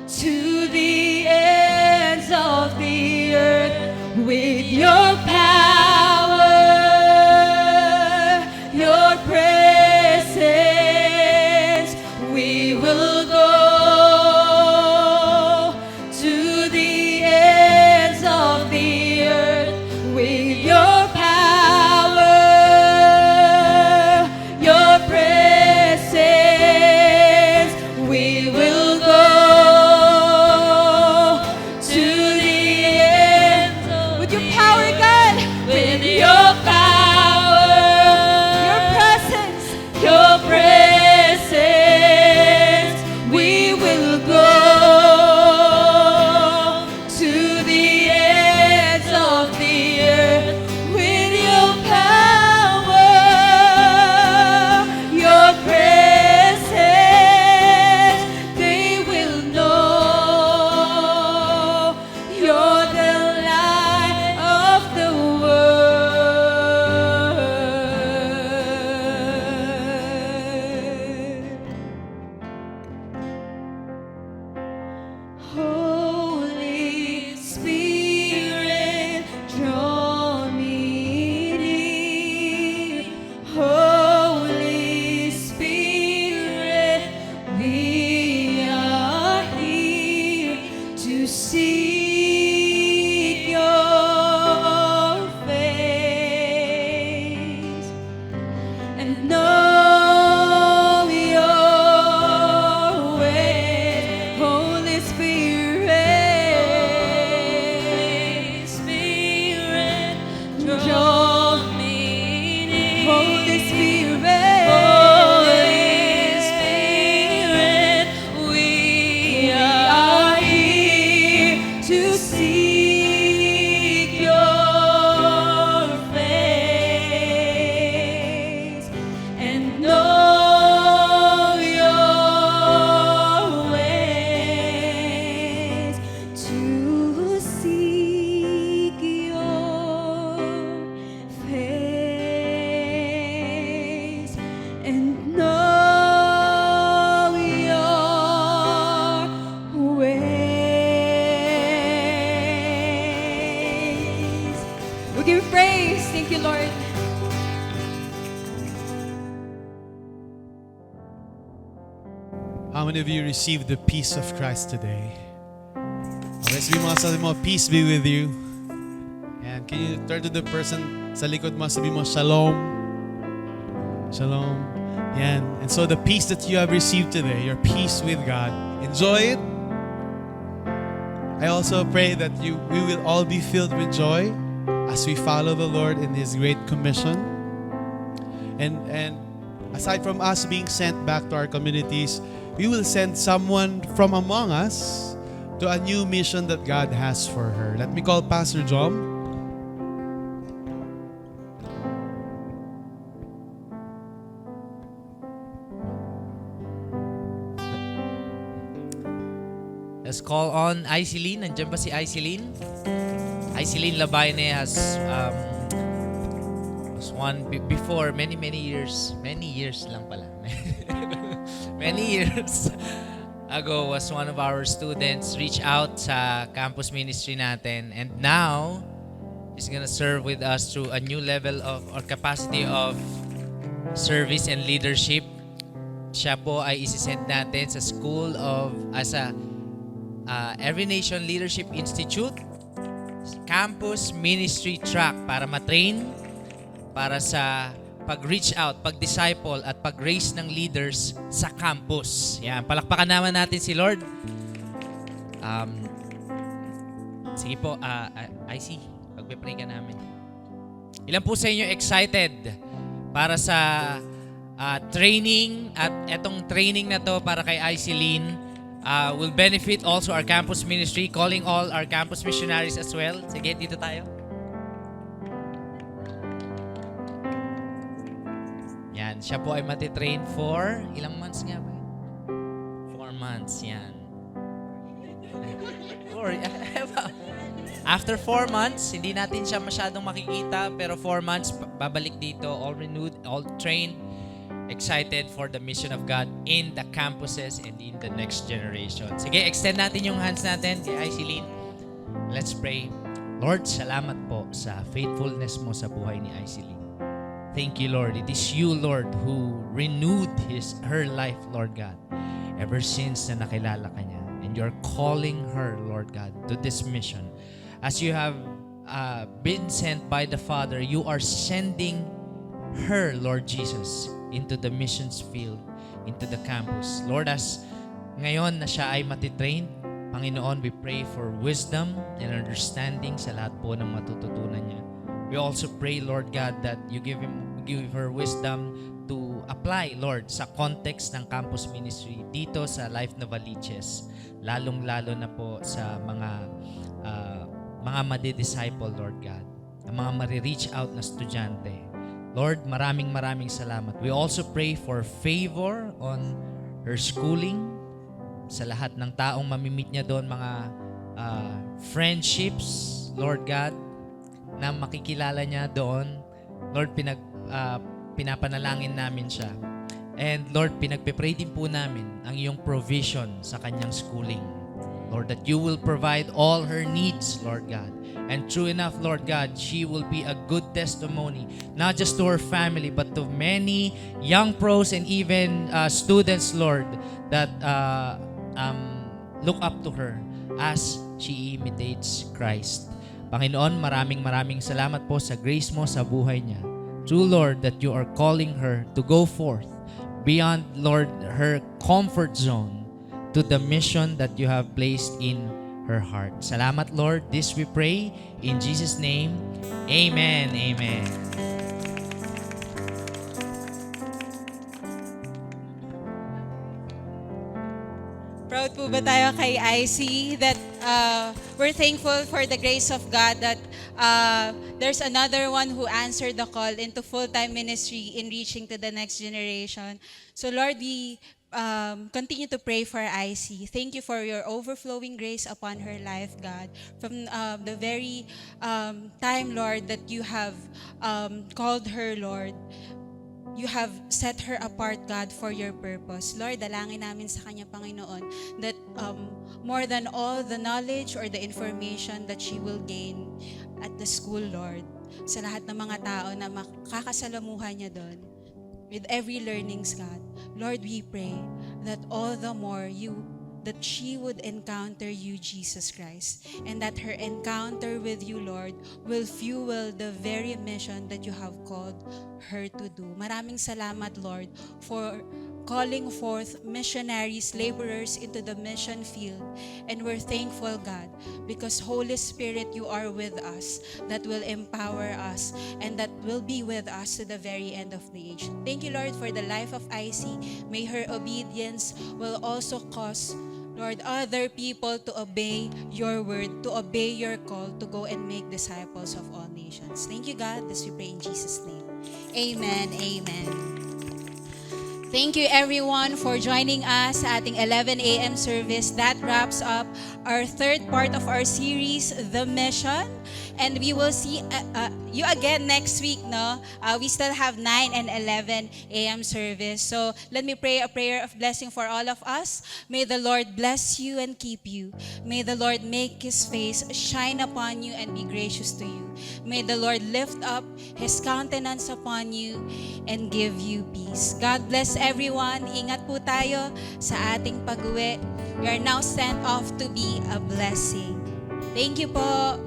to the ends of the earth. With your power, your presence, We give you praise. Thank you, Lord. How many of you received the peace of Christ today? Okay, sabi mo, sabi mo, peace be with you. And can you turn to the person sa likod mo, sabi mo, shalom. Shalom. Yan. And so the peace that you have received today, your peace with God, enjoy it. I also pray that we will all be filled with joy as we follow the Lord in His great commission. And aside from us being sent back to our communities, we will send someone from among us to a new mission that God has for her. Let me call Pastor John. Let's call on Aisilin. Nandiyan ba si Aisilin? Aisilin Labayne was one before many years lang pala. Many years ago was one of our students reach out sa campus ministry natin, and now he's gonna serve with us through a new level of or capacity of service and leadership. Siya po ay isisend natin sa school of Every Nation Leadership Institute campus ministry track para matrain para sa pag-reach out, pag-disciple at pag-raise ng leaders sa campus. Yan, palakpakan naman natin si Lord. Sige po, IC, pagpe-pray ka namin. Ilan po sa inyo excited para sa training, at etong training na to para kay Aisilin will benefit also our campus ministry, calling all our campus missionaries as well. Sige, dito tayo. Yan, siya po ay matitrain for ilang months nga ba? 4 months, yan. After 4 months, hindi natin siya masyadong makikita, pero 4 months, babalik dito, all renewed, all trained, excited for the mission of God in the campuses and in the next generation. Sige, extend natin yung hands natin kay Aisilin. Let's pray. Lord, salamat po sa faithfulness mo sa buhay ni Aisilin. Thank you, Lord. It is you, Lord, who renewed her life, Lord God, ever since na nakilala ka niya. And you're calling her, Lord God, to this mission. As you have been sent by the Father, you are sending her, Lord Jesus, into the missions field, into the campus. Lord, as ngayon na siya ay matitrain, Panginoon, we pray for wisdom and understanding sa lahat po ng matututunan niya. We also pray, Lord God, that you give her wisdom to apply, Lord, sa context ng campus ministry dito sa Life Novaliches, lalong-lalo na po sa mga madi-disciple, Lord God, ang mga mari-reach out na estudyante. Lord, maraming salamat. We also pray for favor on her schooling, sa lahat ng taong mamimit niya doon, mga friendships, Lord God, na makikilala niya doon. Lord, pinapanalangin namin siya. And Lord, pinagpe-pray din po namin ang iyong provision sa kanyang schooling. Lord, that you will provide all her needs, Lord God. And true enough, Lord God, she will be a good testimony, not just to her family, but to many young pros and even students, Lord, that look up to her as she imitates Christ. Panginoon, maraming salamat po sa grace mo sa buhay niya. True, Lord, that you are calling her to go forth beyond, Lord, her comfort zone to the mission that you have placed in her heart. Salamat, Lord. This we pray in Jesus' name. Amen. Amen. Proud po ba tayo kay IC that we're thankful for the grace of God that there's another one who answered the call into full-time ministry in reaching to the next generation. So Lord, we continue to pray for IC. Thank you for your overflowing grace upon her life, God. From the very time, Lord, that you have called her, Lord, you have set her apart, God, for your purpose. Lord, dalangin namin sa kanya, Panginoon, that more than all the knowledge or the information that she will gain at the school, Lord. Sa lahat ng mga tao na makakasalamuhan niya doon. With every learnings, God. Lord, we pray that all the more that she would encounter you, Jesus Christ, and that her encounter with you, Lord, will fuel the very mission that you have called her to do. Maraming salamat, Lord, for calling forth missionaries, laborers into the mission field. And we're thankful, God, because Holy Spirit, you are with us, that will empower us, and that will be with us to the very end of the age. Thank you, Lord, for the life of Icy. May her obedience will also cause, Lord, other people to obey your word, to obey your call, to go and make disciples of all nations. Thank you, God. This we pray in Jesus' name. Amen. Amen. Thank you everyone for joining us sa ating 11 a.m. service. That wraps up our third part of our series, The Mission. And we will see you again next week, no? We still have 9 and 11 a.m. service. So let me pray a prayer of blessing for all of us. May the Lord bless you and keep you. May the Lord make His face shine upon you and be gracious to you. May the Lord lift up His countenance upon you and give you peace. God bless everyone. Ingat po tayo sa ating pag-uwi. We are now sent off to be a blessing. Thank you po.